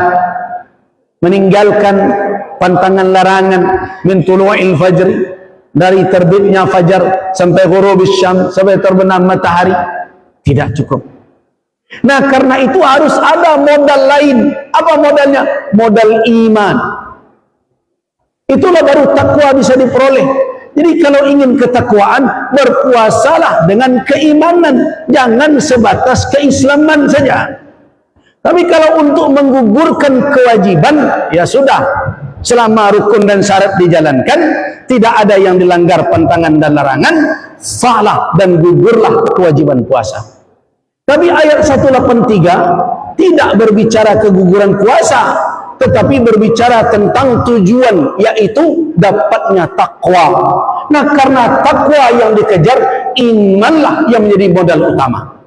Speaker 1: meninggalkan pantangan larangan, min tulu'il fajr, dari terbitnya fajar sampai ghurubis syams, sampai terbenam matahari? Tidak cukup. Nah, karena itu harus ada modal lain. Apa modalnya? Modal iman. Itulah baru takwa bisa diperoleh. Jadi kalau ingin ketakwaan, berpuasalah dengan keimanan, jangan sebatas keislaman saja. Tapi kalau untuk menggugurkan kewajiban, ya sudah, selama rukun dan syarat dijalankan, tidak ada yang dilanggar pantangan dan larangan, sahlah dan gugurlah kewajiban puasa. Tapi ayat 183 tidak berbicara keguguran puasa, tetapi berbicara tentang tujuan, yaitu dapatnya takwa. Nah, karena takwa yang dikejar, imanlah yang menjadi modal utama,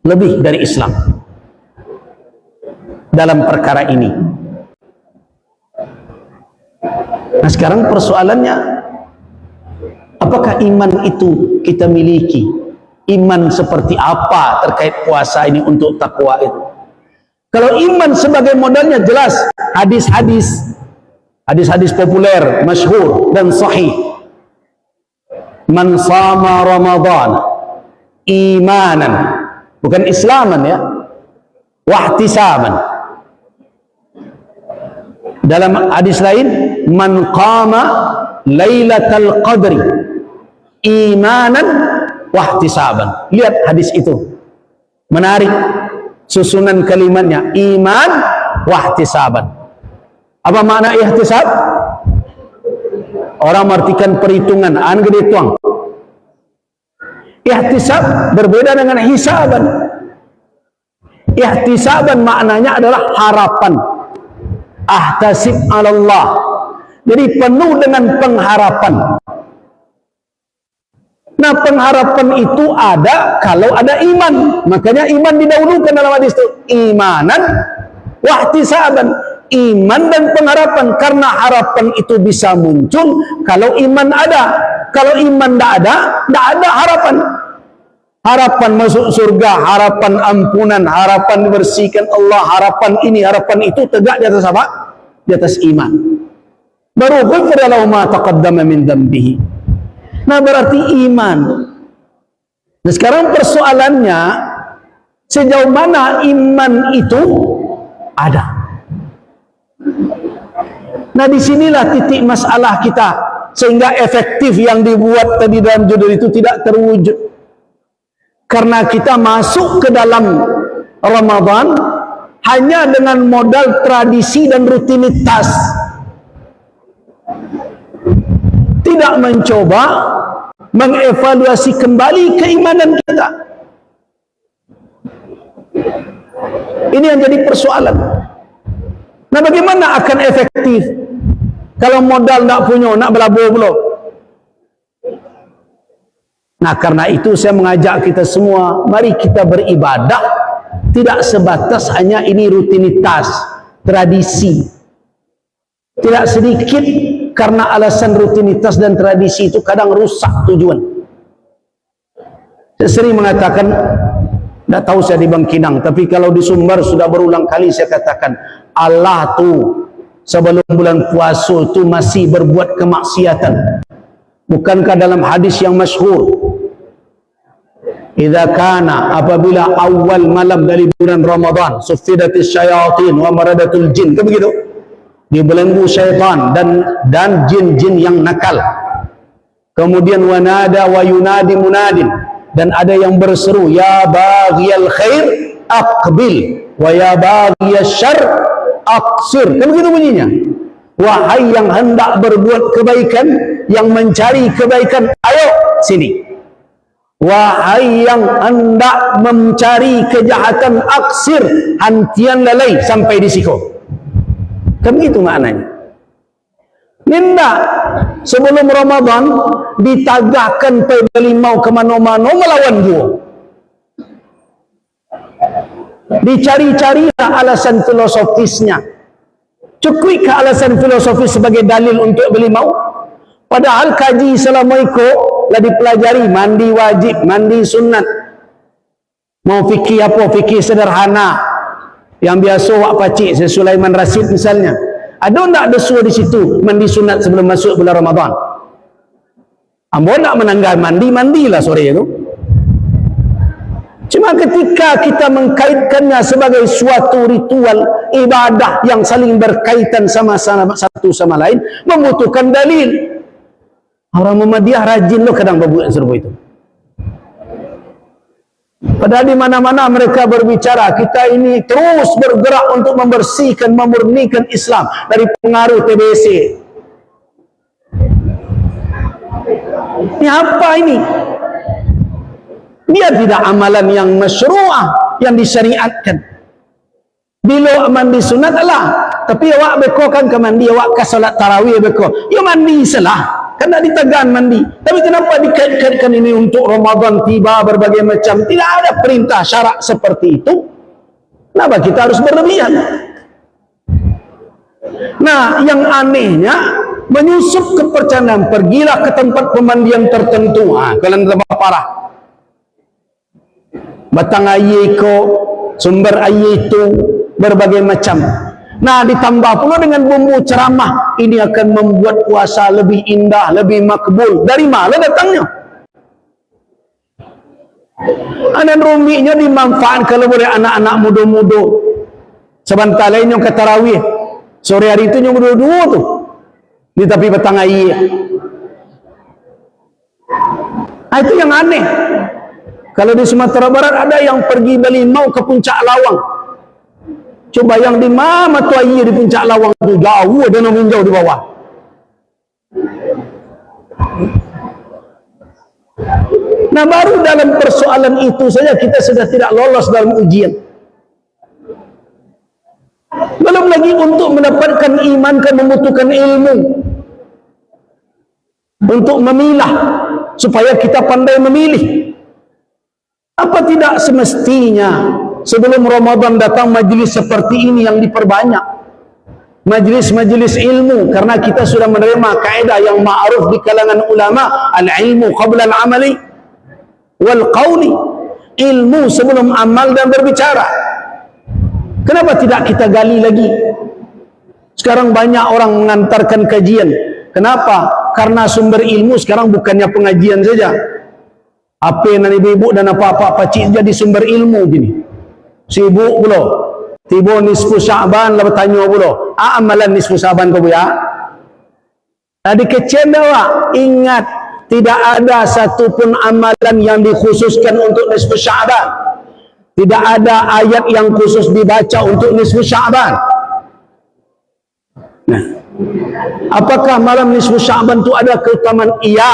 Speaker 1: lebih dari Islam dalam perkara ini. Nah, sekarang persoalannya, apakah iman itu kita miliki? Iman seperti apa terkait puasa ini untuk takwa itu? Kalau iman sebagai modalnya jelas, hadis-hadis populer, masyhur dan sahih. Man sama Ramadan imanan, bukan islaman ya, wahtisaban. Dalam hadis lain, man qama lailatal qadri imanan wahtisaban. Lihat hadis itu, menarik susunan kalimatnya, iman wahtisaban. Apa makna ihtisab? Orang mengartikan perhitungan, gede tuang. Ihtisab berbeda dengan hisaban. Ihtisaban maknanya adalah harapan. Ahtasib 'ala Allah. Jadi penuh dengan pengharapan. Nah, pengharapan itu ada kalau ada iman. Makanya iman didahulukan dalam hadis itu. Imanan wahtisaban. Iman dan pengharapan. Karena harapan itu bisa muncul kalau iman ada. Kalau iman tidak ada harapan. Harapan masuk surga, harapan ampunan, harapan dibersihkan Allah, harapan ini, harapan itu tegak di atas apa? Di atas iman. Baru ghufira lahu ma taqaddama min dzambihi. Nah, berarti iman. Nah, sekarang persoalannya, sejauh mana iman itu ada? Nah, disinilah titik masalah kita, sehingga efektif yang dibuat tadi dalam judul itu tidak terwujud. Karena kita masuk ke dalam Ramadan hanya dengan modal tradisi dan rutinitas, tidak mencoba mengevaluasi kembali keimanan kita. Ini yang jadi persoalan. Nah, bagaimana akan efektif kalau modal nak punya, nak belabo-belok? Nah, karena itu saya mengajak kita semua, mari kita beribadah tidak sebatas hanya ini rutinitas, tradisi. Tidak sedikit karena alasan rutinitas dan tradisi itu kadang rusak tujuan. Saya sering mengatakan, tidak tahu saya di Bangkinang, tapi kalau di Sumbar sudah berulang kali saya katakan, Allah tuh sebelum bulan puasa itu masih berbuat kemaksiatan. Bukankah dalam hadis yang masyhur, idza kana, apabila awal malam dari bulan Ramadan, suffidatis syayatin wa maradatul jin, kan begitu? Dibelenggu syaitan dan jin-jin yang nakal. Kemudian wanada wa yunadi munadin, dan ada yang berseru, ya baghiyal khair aqbil wa ya baghiyasy syarr aqsir, kan begitu bunyinya? Wahai yang hendak berbuat kebaikan, yang mencari kebaikan, ayo sini. wahai yang hendak mencari kejahatan, aksir, hentian lalai sampai di siku. Kan gitu maknanya. Ninda sebelum Ramadan ditagahkan pebeli mau ke mana-mana melawan gua. Dicari-carilah alasan filosofisnya. Cukup ke alasan filosofis sebagai dalil untuk beli mau? Padahal kaji selama itu lah dipelajari mandi wajib, mandi sunat. Mau fikih apa? Fikih sederhana yang biasa wak pacik Sulaiman Rasid misalnya. Ada tak ada suruh di situ mandi sunat sebelum masuk bulan Ramadan? Ambo nak menanggal mandilah sore itu. Cuma ketika kita mengkaitkannya sebagai suatu ritual ibadah yang saling berkaitan sama satu sama lain, membutuhkan dalil. Orang Muhammadiyah rajin loh kadang berbuat serupa itu. Padahal di mana-mana mereka berbicara, kita ini terus bergerak untuk membersihkan, memurnikan Islam dari pengaruh TBC. Ini apa ini? Dia tidak amalan yang masyru'ah, yang disyariatkan. Bila mandi sunat Allah, tapi awak beko kan ke mandi, awak ke salat tarawih beko, ya mandi salah. Kan tak ditegan mandi. Tapi kenapa dikaitkan ini untuk Ramadan tiba berbagai macam? Tidak ada perintah syarak seperti itu. Kenapa kita harus berlebihan? Nah, yang anehnya menyusup kepercayaan, pergilah ke tempat pemandian tertentu. Kalian tambah parah. Batang air ko, sumber air itu berbagai macam. Nah, ditambah pula dengan bumbu ceramah, ini akan membuat puasa lebih indah, lebih makbul. Dari mana datangnya? Anak ruminya dimanfaatkan kalau boleh anak-anak muda-muda. Sebentar lain yang ke tarawih, sore hari itu yang muda-muda tu di tepi batang air. Itu yang aneh. Kalau di Sumatera Barat ada yang pergi beli mau ke puncak Lawang. Coba yang di mana tu air di puncak Lawang tu jauh, ada yang jauh di bawah. Nah, baru dalam persoalan itu saja kita sudah tidak lolos dalam ujian. Belum lagi untuk mendapatkan iman kan membutuhkan ilmu. Untuk memilah supaya kita pandai memilih. Apa tidak semestinya sebelum Ramadan datang majlis seperti ini yang diperbanyak, majlis-majlis ilmu, karena kita sudah menerima kaidah yang ma'ruf di kalangan ulama, al-ilmu qabla al-amali wal qawli, ilmu sebelum amal dan berbicara. Kenapa tidak kita gali lagi? Sekarang banyak orang mengantarkan kajian. Kenapa? Karena sumber ilmu sekarang bukannya pengajian saja. Apa yang ibu-ibu dan apa-apa pacik jadi sumber ilmu gini. Sibuk pula. Tiba nisfu Sya'ban lah bertanya pula. Amalan nisfu Sya'ban kau ya? Tadi kecil dah, ingat tidak ada satupun amalan yang dikhususkan untuk nisfu Sya'ban. Tidak ada ayat yang khusus dibaca untuk nisfu Sya'ban. Nah, apakah malam nisfu Sya'ban itu ada keutamaan? Iya.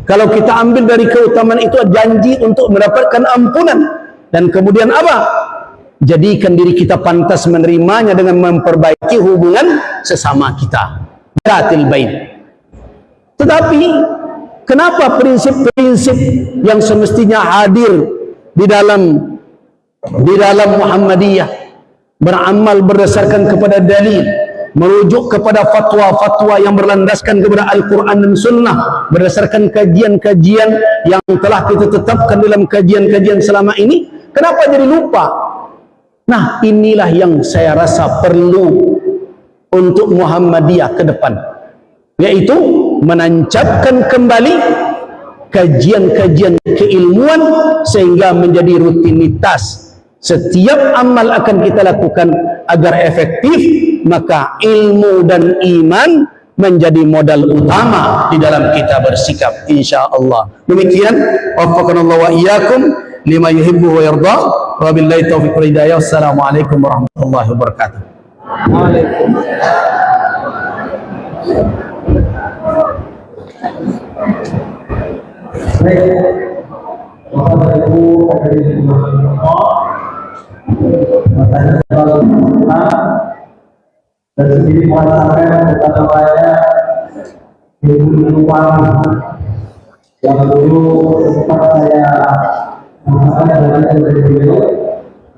Speaker 1: Kalau kita ambil dari keutamaan itu janji untuk mendapatkan ampunan. Dan kemudian apa? Jadikan diri kita pantas menerimanya dengan memperbaiki hubungan sesama kita. Zatil bain. Tetapi kenapa prinsip-prinsip yang semestinya hadir di dalam Muhammadiyah, beramal berdasarkan kepada dalil, merujuk kepada fatwa-fatwa yang berlandaskan kepada Al-Quran dan Sunnah, berdasarkan kajian-kajian yang telah kita tetapkan dalam kajian-kajian selama ini, kenapa jadi lupa? Nah, inilah yang saya rasa perlu untuk Muhammadiyah ke depan, yaitu menancapkan kembali kajian-kajian keilmuan sehingga menjadi rutinitas. Setiap amal akan kita lakukan agar efektif, maka ilmu dan iman menjadi modal utama di dalam kita bersikap, insyaallah. Demikian, waffaqanallahu wa iyyakum lima yuhibbu wa yarda. Wabillahi taufiq wal hidayah. Assalamualaikum warahmatullahi wabarakatuh. Waalaikumsalam.
Speaker 2: Makanya selalu dan sendiri merasakan betapa banyak ilmu-ilmuwan yang dulu sempat saya rasakan dari beliau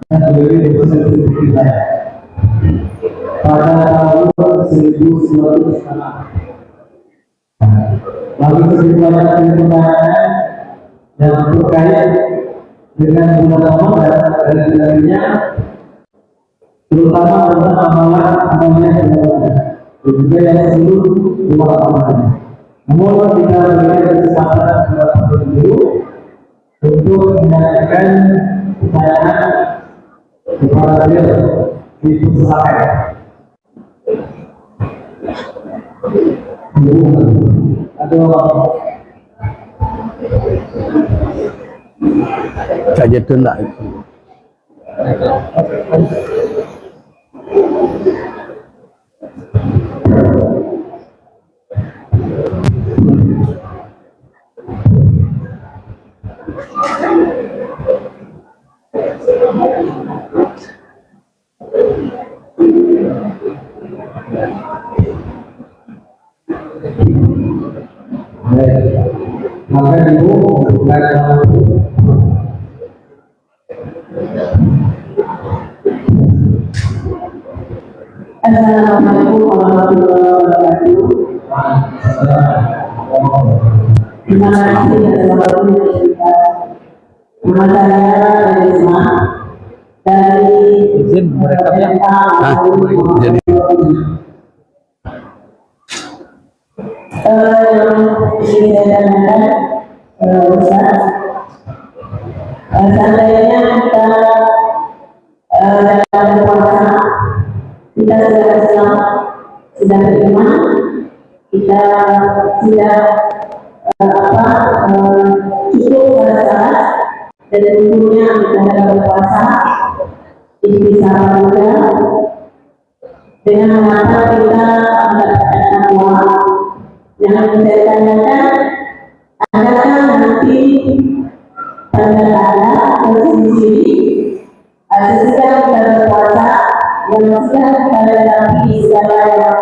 Speaker 2: dan beliau itu seperti saya pada tahun 1900 lalu sedikit banyak pertanyaan yang terkait dengan bulan dan darinya terutama tentang amalan-amalan yang juga yang seluruh dua amalan. Namun kita berikan kesempatan kepada guru untuk menanyakan pertanyaan kepada beliau di persilakan.
Speaker 1: Saja tu nak.
Speaker 2: Maka ibu Assalamualaikum warahmatullahi wabarakatuh. Terima kasih atas waktunya kita. Nama saya Risma dari
Speaker 1: Izin mereka ya.
Speaker 2: Ini saya tanyakan Ustaz, seandainya kita dalam puasa kita sudah beriman, kita sudah cukup pada saat dan tentunya kita dalam berpuasa ini bisa juga dengan mengapa kita mendapatkan uang. Yang saya tanyakan, adakah nanti tanda-tanda posisi sesudah kita berpuasa yang sudah kita lewati segala yang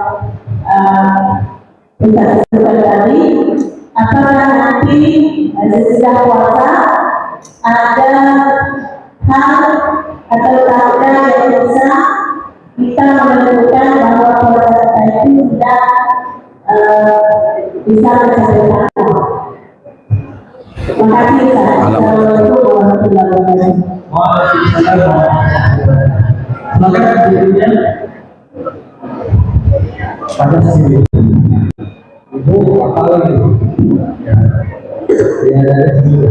Speaker 2: kita sebutkan tadi, apakah nanti sesudah puasa ada hal atau tanda yang bisa kita menentukan bahwa puasa kita itu sudah bisa mencapai. Terima kasih. Assalamualaikum warahmatullahi wabarakatuh.
Speaker 3: Waalaikumsalam. Maka dirinya pada sini ibu apa lagi? Ya dari sini.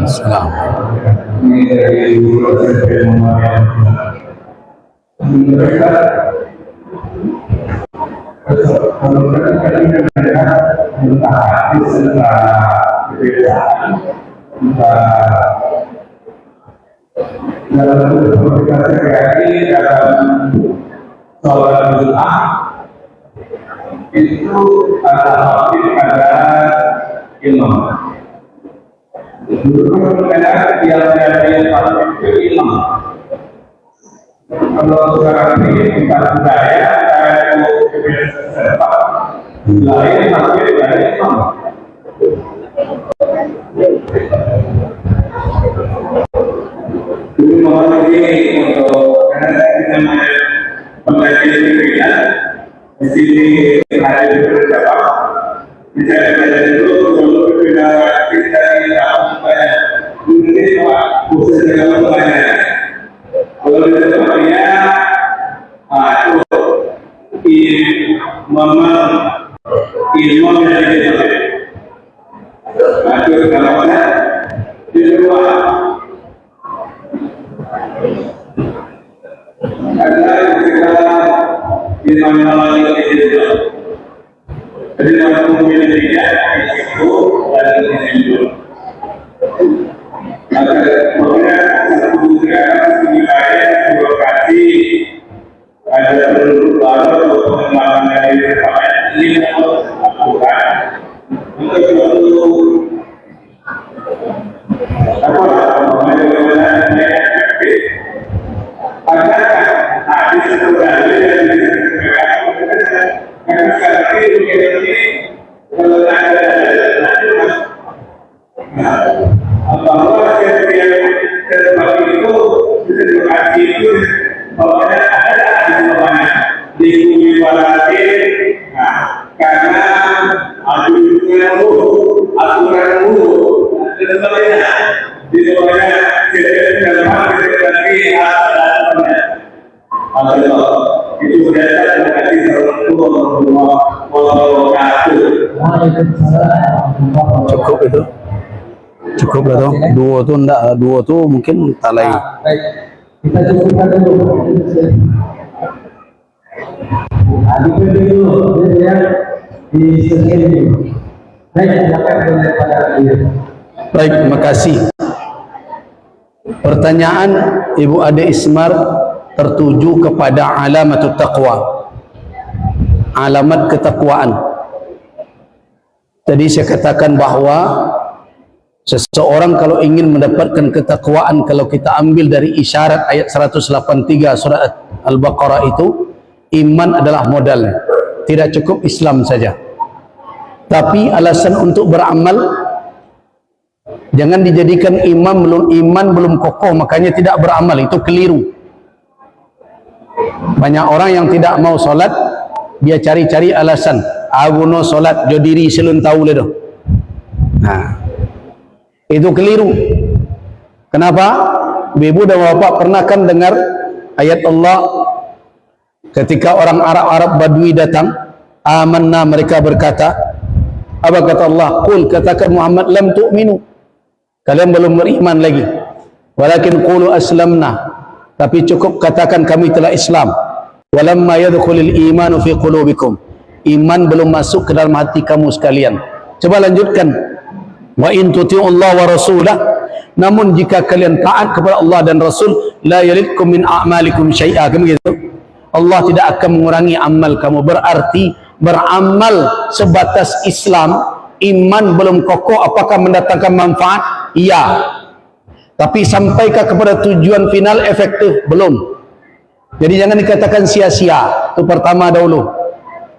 Speaker 1: Salam.
Speaker 3: Ini dari guru mereka kalau mereka entah hadis entah perbedaan entah dalam mereka terjadi dalam sholat Jumat itu ada khatib ada imam. Dulu ada yang dari khatib itu imam. Kalau sekarang ini kita budaya lain hampir dari imam. Jadi mohon ini untuk karena kita mempelajari berbeda di sini ada beberapa bisa belajar dulu untuk berbeda kita di dalam banyak ini khusus dalam banyak. Kalau di tempatnya itu memang ilmu dari kita. Itu kalau ada di luar ada kita di mana lagi itu. Jadi dalam komunikasinya itu ada di situ. Ada pokoknya satu wilayah lokasi ada baru untuk pengembangan dari
Speaker 1: cukup lah tu. Dua tu mungkin tak lain.
Speaker 4: Baik, kita cukupkan dulu. Diikuti dulu, dia di sini dulu. Baik, silakan kepada dia.
Speaker 1: Baik, terima kasih. Pertanyaan Ibu Ade Ismar tertuju kepada alamatut taqwa, alamat ketakwaan. Tadi saya katakan bahawa seseorang kalau ingin mendapatkan ketakwaan, kalau kita ambil dari isyarat ayat 183 surah Al-Baqarah itu, iman adalah modalnya. Tidak cukup Islam saja, tapi alasan untuk beramal. Jangan dijadikan iman belum kokoh makanya tidak beramal, itu keliru. Banyak orang yang tidak mau solat, dia cari-cari alasan, aku no solat, jo diri selun tahu le doh. Nah, itu keliru. Kenapa? Ibu dan bapak pernah kan dengar ayat Allah ketika orang Arab Badui datang, amanna, mereka berkata, apa kata Allah? Qul, katakan Muhammad, lam tu'minu, kalian belum beriman lagi, walakin qulu aslamna, tapi cukup katakan kami telah Islam. Walamma yadkhulul imanu fi qulubikum, iman belum masuk ke dalam hati kamu sekalian. Coba lanjutkan, wa in tuti'ullah wa rasulah, namun jika kalian taat kepada Allah dan Rasul, la yalidkum min a'malikum syai'a, begitu. Allah tidak akan mengurangi amal kamu. Berarti beramal sebatas Islam, iman belum kokoh, apakah mendatangkan manfaat? Iya. Tapi sampaikah kepada tujuan final efektif? Belum. Jadi jangan dikatakan sia-sia. Itu pertama dahulu.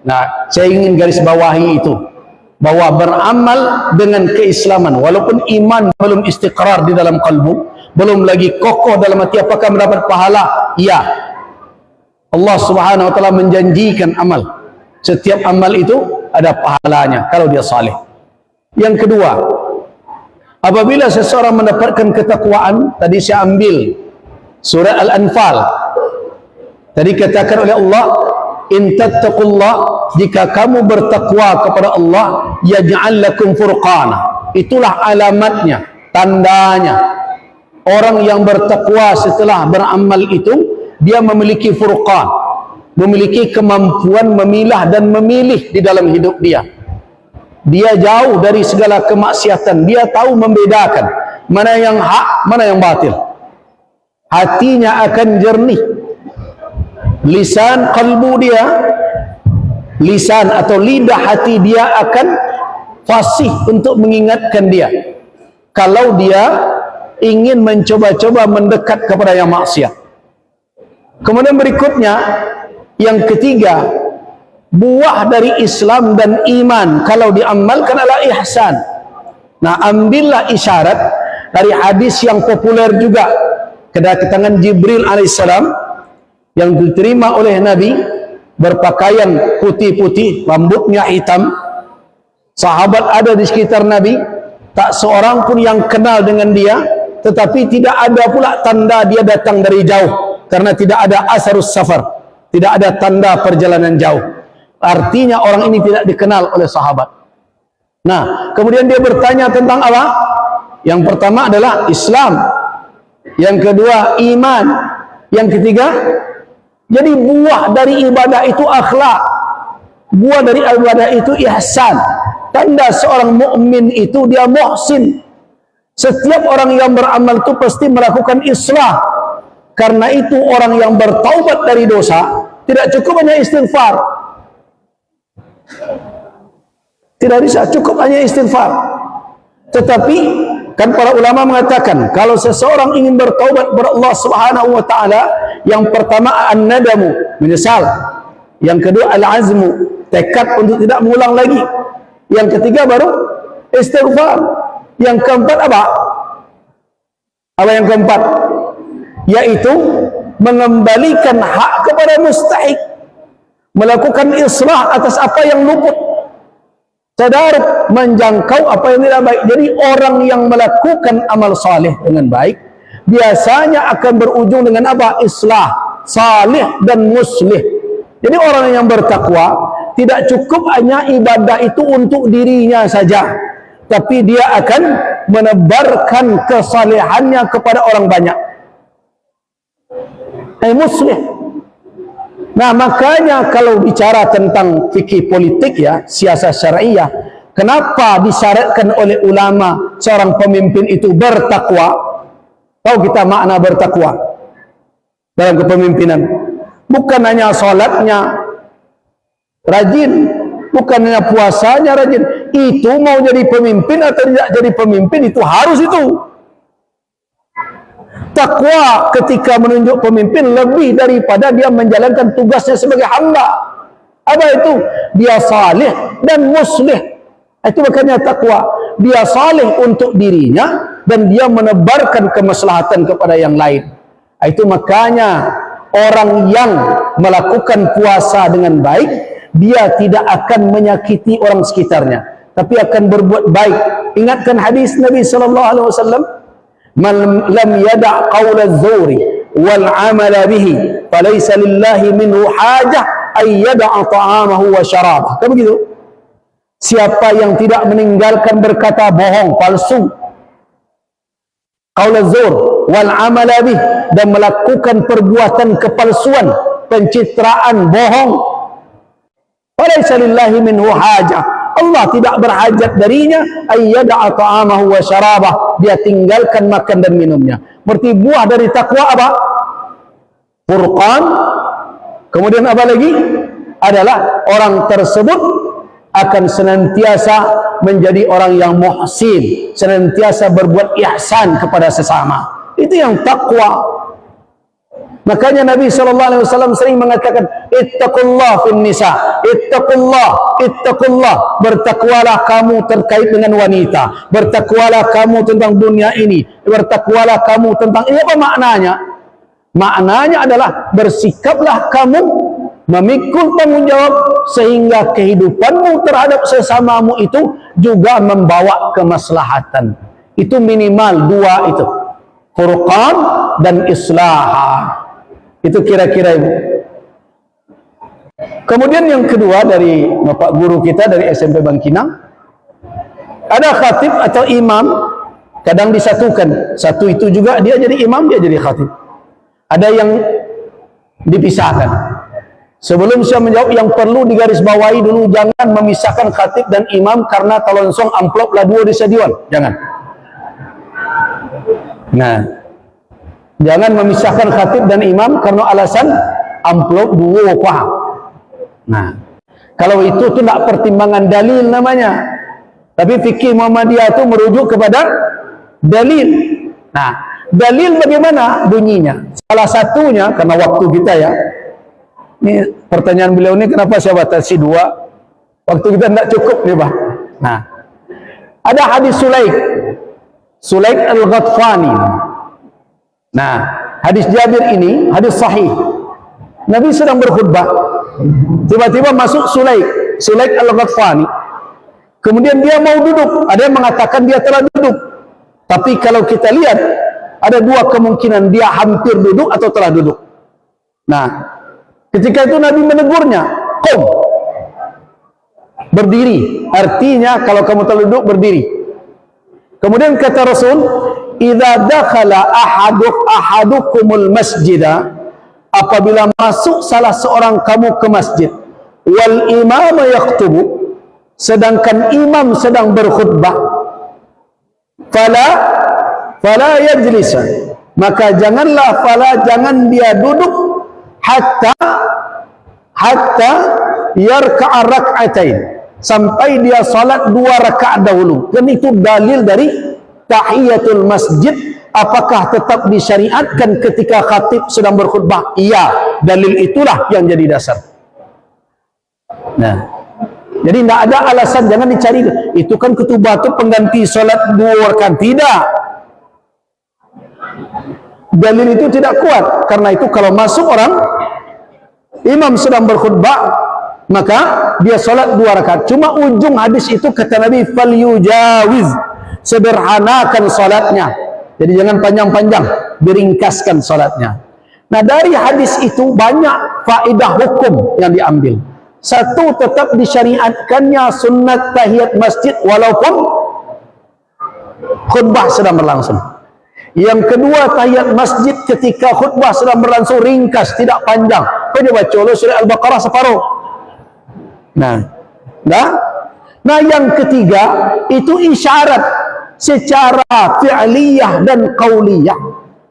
Speaker 1: Nah, saya ingin garis bawahi itu, bahwa beramal dengan keislaman, walaupun iman belum istiqrar di dalam kalbu, belum lagi kokoh dalam hati, apakah mendapat pahala? Iya. Allah Subhanahu wa taala menjanjikan amal. Setiap amal itu ada pahalanya kalau dia saleh. Yang kedua, apabila seseorang mendapatkan ketakwaan, tadi saya ambil surah Al-Anfal. Tadi katakan oleh Allah, in tattaqullah, jika kamu bertakwa kepada Allah, yaj'al lakum furqana. Itulah alamatnya, tandanya. Orang yang bertakwa setelah beramal itu, dia memiliki furqan, memiliki kemampuan memilah dan memilih di dalam hidup dia. Dia jauh dari segala kemaksiatan, dia tahu membedakan mana yang hak, mana yang batil. Hatinya akan jernih. Lisan kalbu dia, lisan atau lidah hati dia akan fasih untuk mengingatkan dia kalau dia ingin mencoba-coba mendekat kepada yang maksiat. Kemudian berikutnya, yang ketiga, buah dari Islam dan iman kalau diamalkan adalah ihsan. Nah, ambillah isyarat dari hadis yang populer juga, kedatangan Jibril alaihissalam yang diterima oleh Nabi, berpakaian putih-putih, rambutnya hitam. Sahabat ada di sekitar Nabi, tak seorang pun yang kenal dengan dia, tetapi tidak ada pula tanda dia datang dari jauh, karena tidak ada asarus safar, tidak ada tanda perjalanan jauh. Artinya orang ini tidak dikenal oleh sahabat. Nah, kemudian dia bertanya tentang apa? Yang pertama adalah Islam, yang kedua iman, yang ketiga, jadi buah dari ibadah itu akhlak, buah dari ibadah itu ihsan. Tanda seorang mukmin itu dia muhsin. Setiap orang yang beramal itu pasti melakukan islah. Karena itu orang yang bertaubat dari dosa tidak cukup hanya istighfar. Tidak bisa cukup hanya istighfar. Tetapi kan para ulama mengatakan, kalau seseorang ingin bertaubat kepada Allah Subhanahu wa taala, yang pertama an-nadamu, menyesal. Yang kedua al-azmu, tekad untuk tidak mengulang lagi. Yang ketiga baru istighfar. Yang keempat apa? Apa yang keempat? Yaitu mengembalikan hak kepada mustahik, melakukan islah atas apa yang luput, tadaruk, menjangkau apa yang tidak baik. Jadi orang yang melakukan amal saleh dengan baik biasanya akan berujung dengan apa? Islah, salih dan muslih. Jadi orang yang bertakwa tidak cukup hanya ibadah itu untuk dirinya saja, tapi dia akan menebarkan kesalehannya kepada orang banyak. Muslih. Nah, makanya kalau bicara tentang fikih politik ya, siasat syariah, kenapa disyaratkan oleh ulama seorang pemimpin itu bertakwa? Tahu kita makna bertakwa dalam kepemimpinan? Bukan hanya salatnya rajin, bukan hanya puasanya rajin. Itu mau jadi pemimpin atau tidak jadi pemimpin, itu harus itu. Takwa ketika menunjuk pemimpin lebih daripada dia menjalankan tugasnya sebagai hamba. Apa itu? Dia salih dan muslih. Itu makanya takwa. Dia salih untuk dirinya dan dia menebarkan kemaslahatan kepada yang lain. Itu makanya orang yang melakukan puasa dengan baik, dia tidak akan menyakiti orang sekitarnya, tapi akan berbuat baik. Ingatkan hadis Nabi sallallahu alaihi wasallam, "Man lam yada' qaula az-zuri wal 'amala bihi, falaysa lillahi minhu hajah ay yada'a ta'amahu wa syarabah." Kan begitu? Siapa yang tidak meninggalkan berkata bohong, palsu, qaul az-zur wal 'amala bihi, dan melakukan perbuatan kepalsuan, pencitraan, bohong, falaysa lillahi minhu hajah, Allah tidak berhajat darinya, ayyada'a ta'amahu wa syarabah, dia tinggalkan makan dan minumnya. Berarti buah dari takwa apa? Furqan. Kemudian apa lagi? Adalah orang tersebut akan senantiasa menjadi orang yang muhsin, senantiasa berbuat ihsan kepada sesama. Itu yang takwa. Makanya Nabi SAW sering mengatakan, ittaqullah fin nisa, ittaqullah, bertakwalah kamu terkait dengan wanita, bertakwalah kamu tentang dunia ini, bertakwalah kamu tentang ini. Apa maknanya? Maknanya adalah bersikaplah kamu memikul tanggung jawab sehingga kehidupanmu terhadap sesamamu itu juga membawa kemaslahatan. Itu minimal dua itu, furqan dan islah. Itu kira-kira Ibu. Kemudian yang kedua dari Bapak guru kita dari SMP Bangkinang, ada khatib atau imam, kadang disatukan. Satu itu juga dia jadi imam, dia jadi khatib. Ada yang dipisahkan. Sebelum saya menjawab, yang perlu digarisbawahi dulu, jangan memisahkan khatib dan imam karena talonsong amplop lah dua di stadion. Jangan. Nah, jangan memisahkan khatib dan imam karena alasan amplop dua, paham? Nah, kalau itu tuh tidak pertimbangan dalil namanya. Tapi fikih Muhammadiyah itu merujuk kepada dalil. Nah, dalil bagaimana bunyinya? Salah satunya, karena waktu kita ya, ini pertanyaan beliau ini kenapa saya batasi dua? Waktu kita tidak cukup nih Pak. Nah, ada hadis Sulaik Al-Ghatfani. Nah, hadis Jabir ini hadis sahih. Nabi sedang berkhutbah, tiba-tiba masuk Sulaik Al-Ghatfani. Kemudian dia mau duduk. Ada yang mengatakan dia telah duduk. Tapi kalau kita lihat, ada dua kemungkinan, dia hampir duduk atau telah duduk. Nah, ketika itu Nabi menegurnya, "Qum." Berdiri. Artinya kalau kamu telah duduk, berdiri. Kemudian kata Rasul, "Idza dakhala ahadukumul masjida," apabila masuk salah seorang kamu ke masjid, "wal imam yaktubu," sedangkan imam sedang berkhutbah, fala yajlisa," maka jangan dia duduk hatta yarka'a rak'atain, sampai dia salat 2 rakaat dahulu. Dan itu dalil dari tahiyatul masjid. Apakah tetap disyariatkan ketika khatib sedang berkhutbah? Iya, dalil itulah yang jadi dasar. Nah, jadi tidak ada alasan, jangan dicari itu kan ketubah itu pengganti salat 2 rakaat. Tidak, dalil itu tidak kuat. Karena itu kalau masuk orang, imam sedang berkhutbah, maka dia salat 2 rakaat. Cuma ujung hadis itu kata Nabi, "Falyujawiz," sederhanakan salatnya. Jadi jangan panjang-panjang, diringkaskan salatnya. Nah, dari hadis itu banyak faedah hukum yang diambil. Satu, tetap disyariatkannya sunat tahiyat masjid walaupun khutbah sedang berlangsung. Yang kedua, tahiyat masjid ketika khutbah sedang berlangsung, ringkas, tidak panjang. Kau dia baca surah Al-Baqarah separuh. Nah, yang ketiga itu isyarat secara fi'liyah dan qauliyah.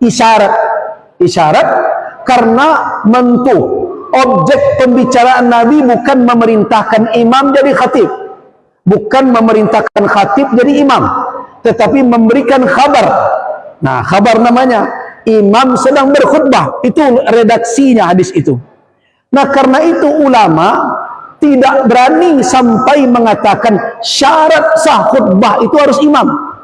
Speaker 1: Isyarat karena mentu objek pembicaraan Nabi bukan memerintahkan imam jadi khatib, bukan memerintahkan khatib jadi imam, tetapi memberikan khabar. Nah, khabar namanya imam sedang berkhutbah, itu redaksinya hadis itu. Nah, karena itu ulama tidak berani sampai mengatakan syarat sah khutbah itu harus imam.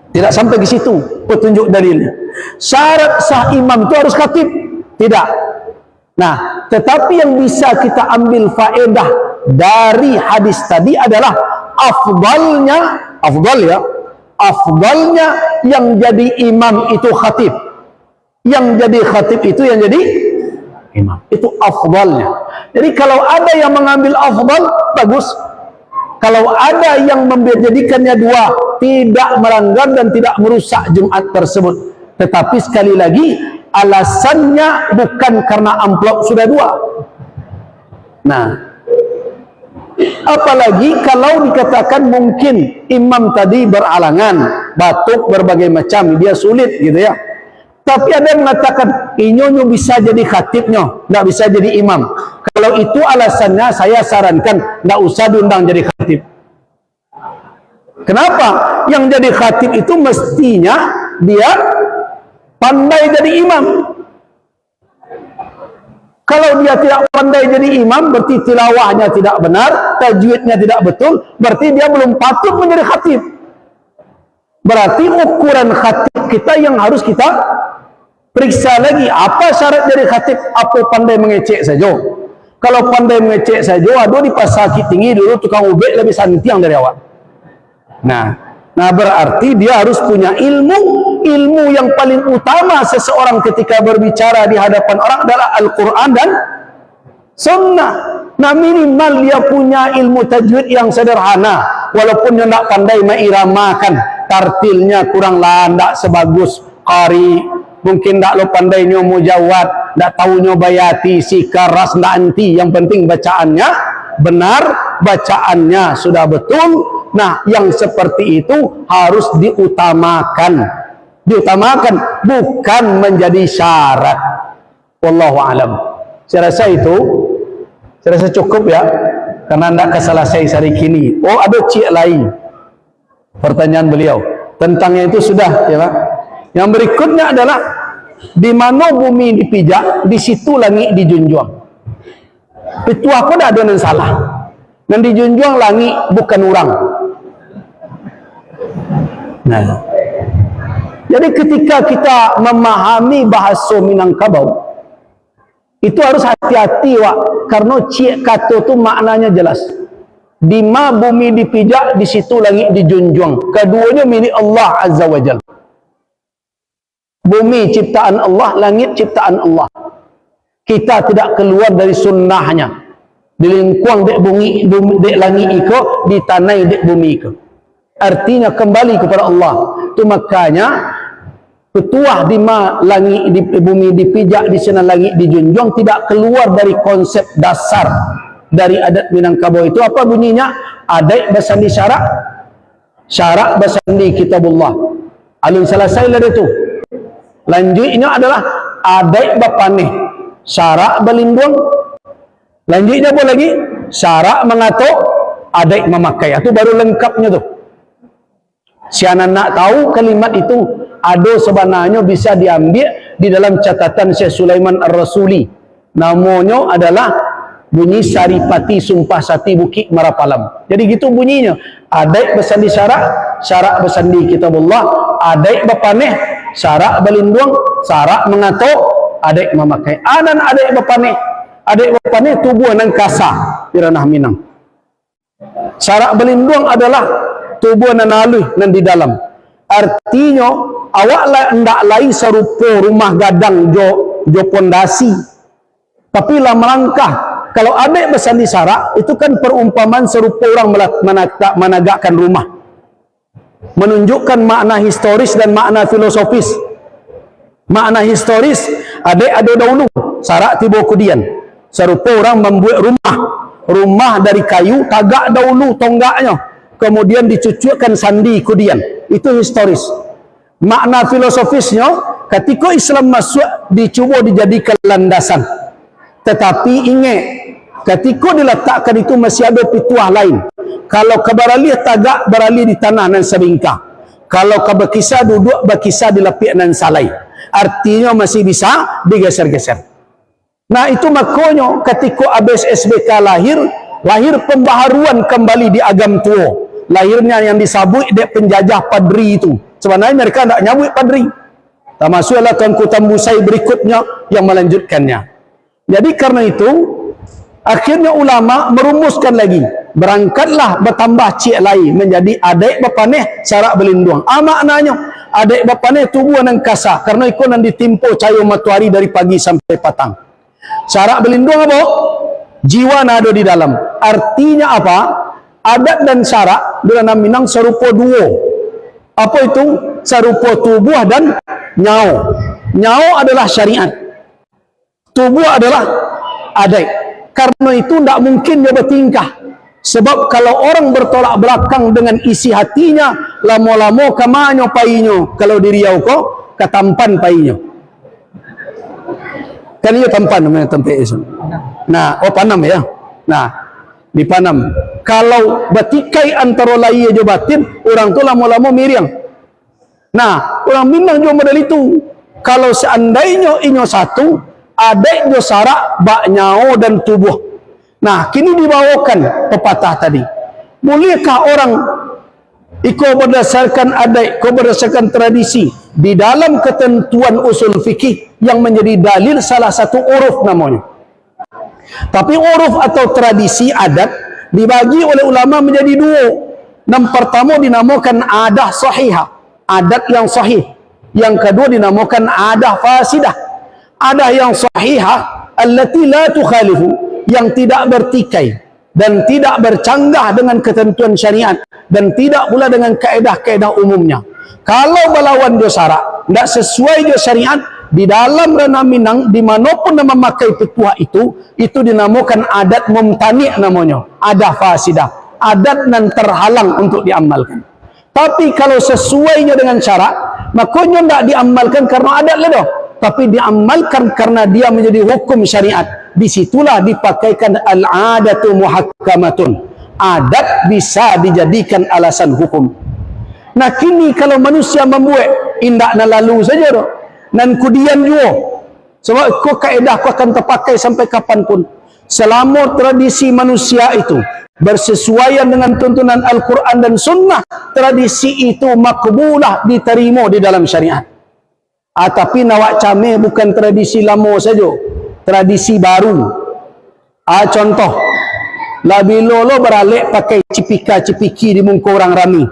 Speaker 1: Tidak sampai ke situ petunjuk dalilnya. Syarat sah imam itu harus khatib. Tidak. Nah, tetapi yang bisa kita ambil faedah dari hadis tadi adalah afdalnya yang jadi imam itu khatib. Yang jadi khatib itu yang jadi imam. Itu afdalnya. Jadi kalau ada yang mengambil afdal, bagus. Kalau ada yang menjadikannya dua, tidak melanggar dan tidak merusak Jumat tersebut. Tetapi sekali lagi, alasannya bukan karena amplop sudah dua. Nah, apalagi kalau dikatakan mungkin imam tadi beralangan, batuk berbagai macam, dia sulit gitu ya. Tapi ada yang mengatakan inyonyo bisa jadi khatibnya, tidak bisa jadi imam. Kalau itu alasannya, saya sarankan tidak usah diundang jadi khatib. Kenapa? Yang jadi khatib itu mestinya dia pandai jadi imam. Kalau dia tidak pandai jadi imam, berarti tilawahnya tidak benar, tajwidnya tidak betul, berarti dia belum patut menjadi khatib. Berarti ukuran khatib kita yang harus kita periksa lagi. Apa syarat dari khatib? Apa pandai mengecek saja? Kalau pandai mengecek saja, aduh di Pasar Tinggi dulu tukang ubek lebih santiang dari awak. Nah berarti dia harus punya ilmu yang paling utama seseorang ketika berbicara di hadapan orang adalah Al-Quran dan Sunnah. Nah, minimal dia punya ilmu tajwid yang sederhana, walaupun dia tidak pandai mengiramakan, tartilnya kurang landak sebagus qari, mungkin tak lo pandai nyo mujawad, tak tahu nyo bayati, sikar, ras, anti. Yang penting bacaannya benar, bacaannya sudah betul. Nah, yang seperti itu harus diutamakan, bukan menjadi syarat. Wallahu alam. Saya rasa cukup ya, karena tidak keselesai hari kini. Oh, ada cik lain pertanyaan beliau tentangnya itu sudah ya Pak. Yang berikutnya adalah di mana bumi dipijak, di situ langit dijunjung. Itu aku dah ada yang salah. Dan dijunjung langit bukan orang. Nah, jadi ketika kita memahami bahasa Minangkabau, itu harus hati-hati Wak, karena cik kata itu maknanya jelas. Di ma bumi dipijak, di situ langit dijunjung. Keduanya milik Allah Azza wa Jalla. Bumi ciptaan Allah, langit ciptaan Allah. Kita tidak keluar dari sunnahnya. Dilingkuang dek bumi, dek langit iko, ditanai dek bumi iko. Artinya kembali kepada Allah. Itu makanya petuah di ma langit di bumi dipijak, di sana langit dijunjung, tidak keluar dari konsep dasar dari adat Minangkabau. Itu apa bunyinya? Adat basandi syarak, syarak basandi kitabullah. Alun selesai lah itu. Lanjutnya adalah adat bapaneh, syarak belindung. Lanjutnya apa lagi? Syarak mengatur, adat memakai. Itu baru lengkapnya tuh. Si anak nak tahu kalimat itu ada sebenarnya bisa diambil di dalam catatan Syekh Sulaiman Ar-Rasuli. Namanya adalah bunyi Saripati Sumpah Sati Bukit Marapalam. Jadi gitu bunyinya. Adai bersandi syarak, syarak bersandi kitabullah, adai bapaneh, syarak belindung, syarak mengatur, adai memakai. Anan adai bapaneh tubuh nang kasa di ranah Minang. Syarak belindung adalah tubuh nan alih nan di dalam. Artinya awak ndak lain serupa rumah gadang jo pondasi. Tapi lah melangkah. Kalau adik bersandi syarak itu kan perumpamaan serupa orang menegakkan rumah. menunjukkan makna historis dan makna filosofis. Makna historis, adek ada dahulu sarak tiba kudian, serupa orang membuat rumah dari kayu, tagak dahulu tonggaknya, kemudian dicucukkan sandi kudian. Itu historis. Makna filosofisnya, ketika Islam masuk dicuba dijadikan landasan, tetapi ingat ketika diletakkan itu masih ada pituah lain. Kalau kebarali tagak barali di tanah nan sebingkah, kalau kebekisah duduk bekisah di lepik nan salai, artinya masih bisa digeser-geser. Nah itu makanya ketika habis SBK lahir pembaharuan kembali di agam tua. Lahirnya yang disabui dek penjajah padri itu. Sebenarnya mereka tidak nyabui padri. Termasuklah Tuanku Tambusai berikutnya yang melanjutkannya. Jadi karena itu akhirnya ulama merumuskan lagi. Berangkatlah bertambah cik lain menjadi adik bapaneh sarak berlindung. Maknanya adik bapaneh tubuh yang kasar karena ikut yang ditimpa cahaya matahari dari pagi sampai petang. Sarak berlindung apa? Jiwa ada di dalam. Artinya apa? Adat dan syarak dalam Minang serupa dua. Apa itu? Serupa tubuh dan nyau. Nyau adalah syariat. Tubuh adalah adat. Karena itu tidak mungkin dia bertingkah. Sebab kalau orang bertolak belakang dengan isi hatinya, lama-lama kamanyo painyo. Kalau di Riau kok, ketampan painyo. Kan ia tampan namanya tempat itu. Nah, panam ya. Nah, di Panam. Kalau batikai antara lain aja batin, orang tu lama-lama miriang. Nah, orang Minang juga model itu. Kalau seandainya inyo satu, adeknya sarak, bak nyao dan tubuh. Nah, kini dibawakan pepatah tadi. Bolehkah orang ikut berdasarkan adek, ikut berdasarkan tradisi di dalam ketentuan usul fikih yang menjadi dalil salah satu uruf namanya. Tapi uruf atau tradisi adat dibagi oleh ulama menjadi dua. Yang pertama dinamakan adah sahihah, adat yang sahih. Yang kedua dinamakan adah fasidah. Adah yang sahihah allati la tukhalifu, yang tidak bertikai dan tidak bercanggah dengan ketentuan syariat dan tidak pula dengan kaedah-kaedah umumnya. Kalau berlawan dia syarak, tidak sesuai dia syariat, di dalam ranah Minang, dimanapun nama memakai petuah itu dinamakan adat mumtani' namanya, adat fasidah, adat nan terhalang untuk diamalkan. Tapi kalau sesuainya dengan syarak, makanya tidak diamalkan karena adat ledoh, tapi diamalkan karena dia menjadi hukum syariat. Disitulah dipakaikan al-adatu muhakkamatun. Adat bisa dijadikan alasan hukum. Nah kini kalau manusia membuat indak na lalu saja doh. Dan kudian juga. Sebab kau kaedah kau akan terpakai sampai kapanpun. Selama tradisi manusia itu bersesuaian dengan tuntunan Al-Quran dan Sunnah, tradisi itu makbulah, diterima di dalam syariat. Tapi nawak cameh bukan tradisi lama saja, tradisi baru. Contoh, labilo lo beralik pakai cipika-cipiki di muka orang rami.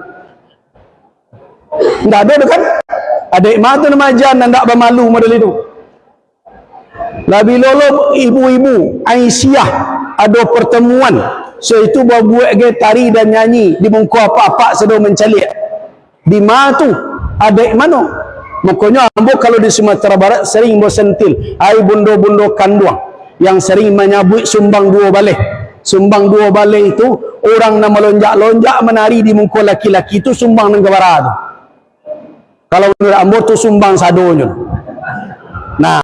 Speaker 1: Tidak ada kan? Adik mata namajan dan tak bermalu model itu. Labilo lo ibu-ibu Aisyah ada pertemuan, so itu buat tari dan nyanyi di muka apa-apa sedang mencalik. Di mana tu? Adik mana? Makanya ambo kalau di Sumatera Barat sering bersentil ai bundo-bundo kanduang yang sering menyabut sumbang dua balai. Sumbang dua balai itu orang nak melonjak-lonjak menari di muka laki-laki itu sumbang negara tu. Kalau menurut ambo tu sumbang sadonya. Nah,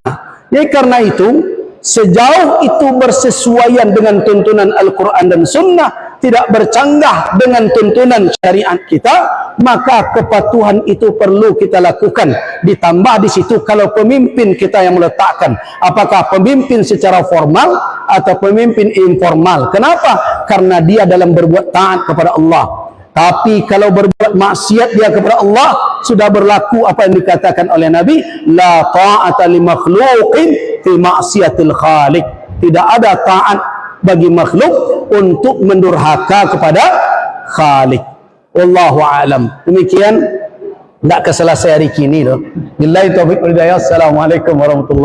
Speaker 1: ya karena itu sejauh itu bersesuaian dengan tuntunan Al-Quran dan Sunnah, tidak bercanggah dengan tuntunan syariat kita, maka kepatuhan itu perlu kita lakukan. Ditambah di situ kalau pemimpin kita yang meletakkan, apakah pemimpin secara formal atau pemimpin informal. Kenapa? Karena dia dalam berbuat taat kepada Allah. Tapi kalau berbuat maksiat dia kepada Allah, sudah berlaku apa yang dikatakan oleh Nabi, la ta'ata li makhluqin fi maksiatil khaliq. Tidak ada taat bagi makhluk untuk mendurhaka kepada Khaliq. Wallahu a'lam. Demikian, tidak keselesai hari kini loh. Billahi taufiq wal hidayah. Assalamualaikum warahmatullahi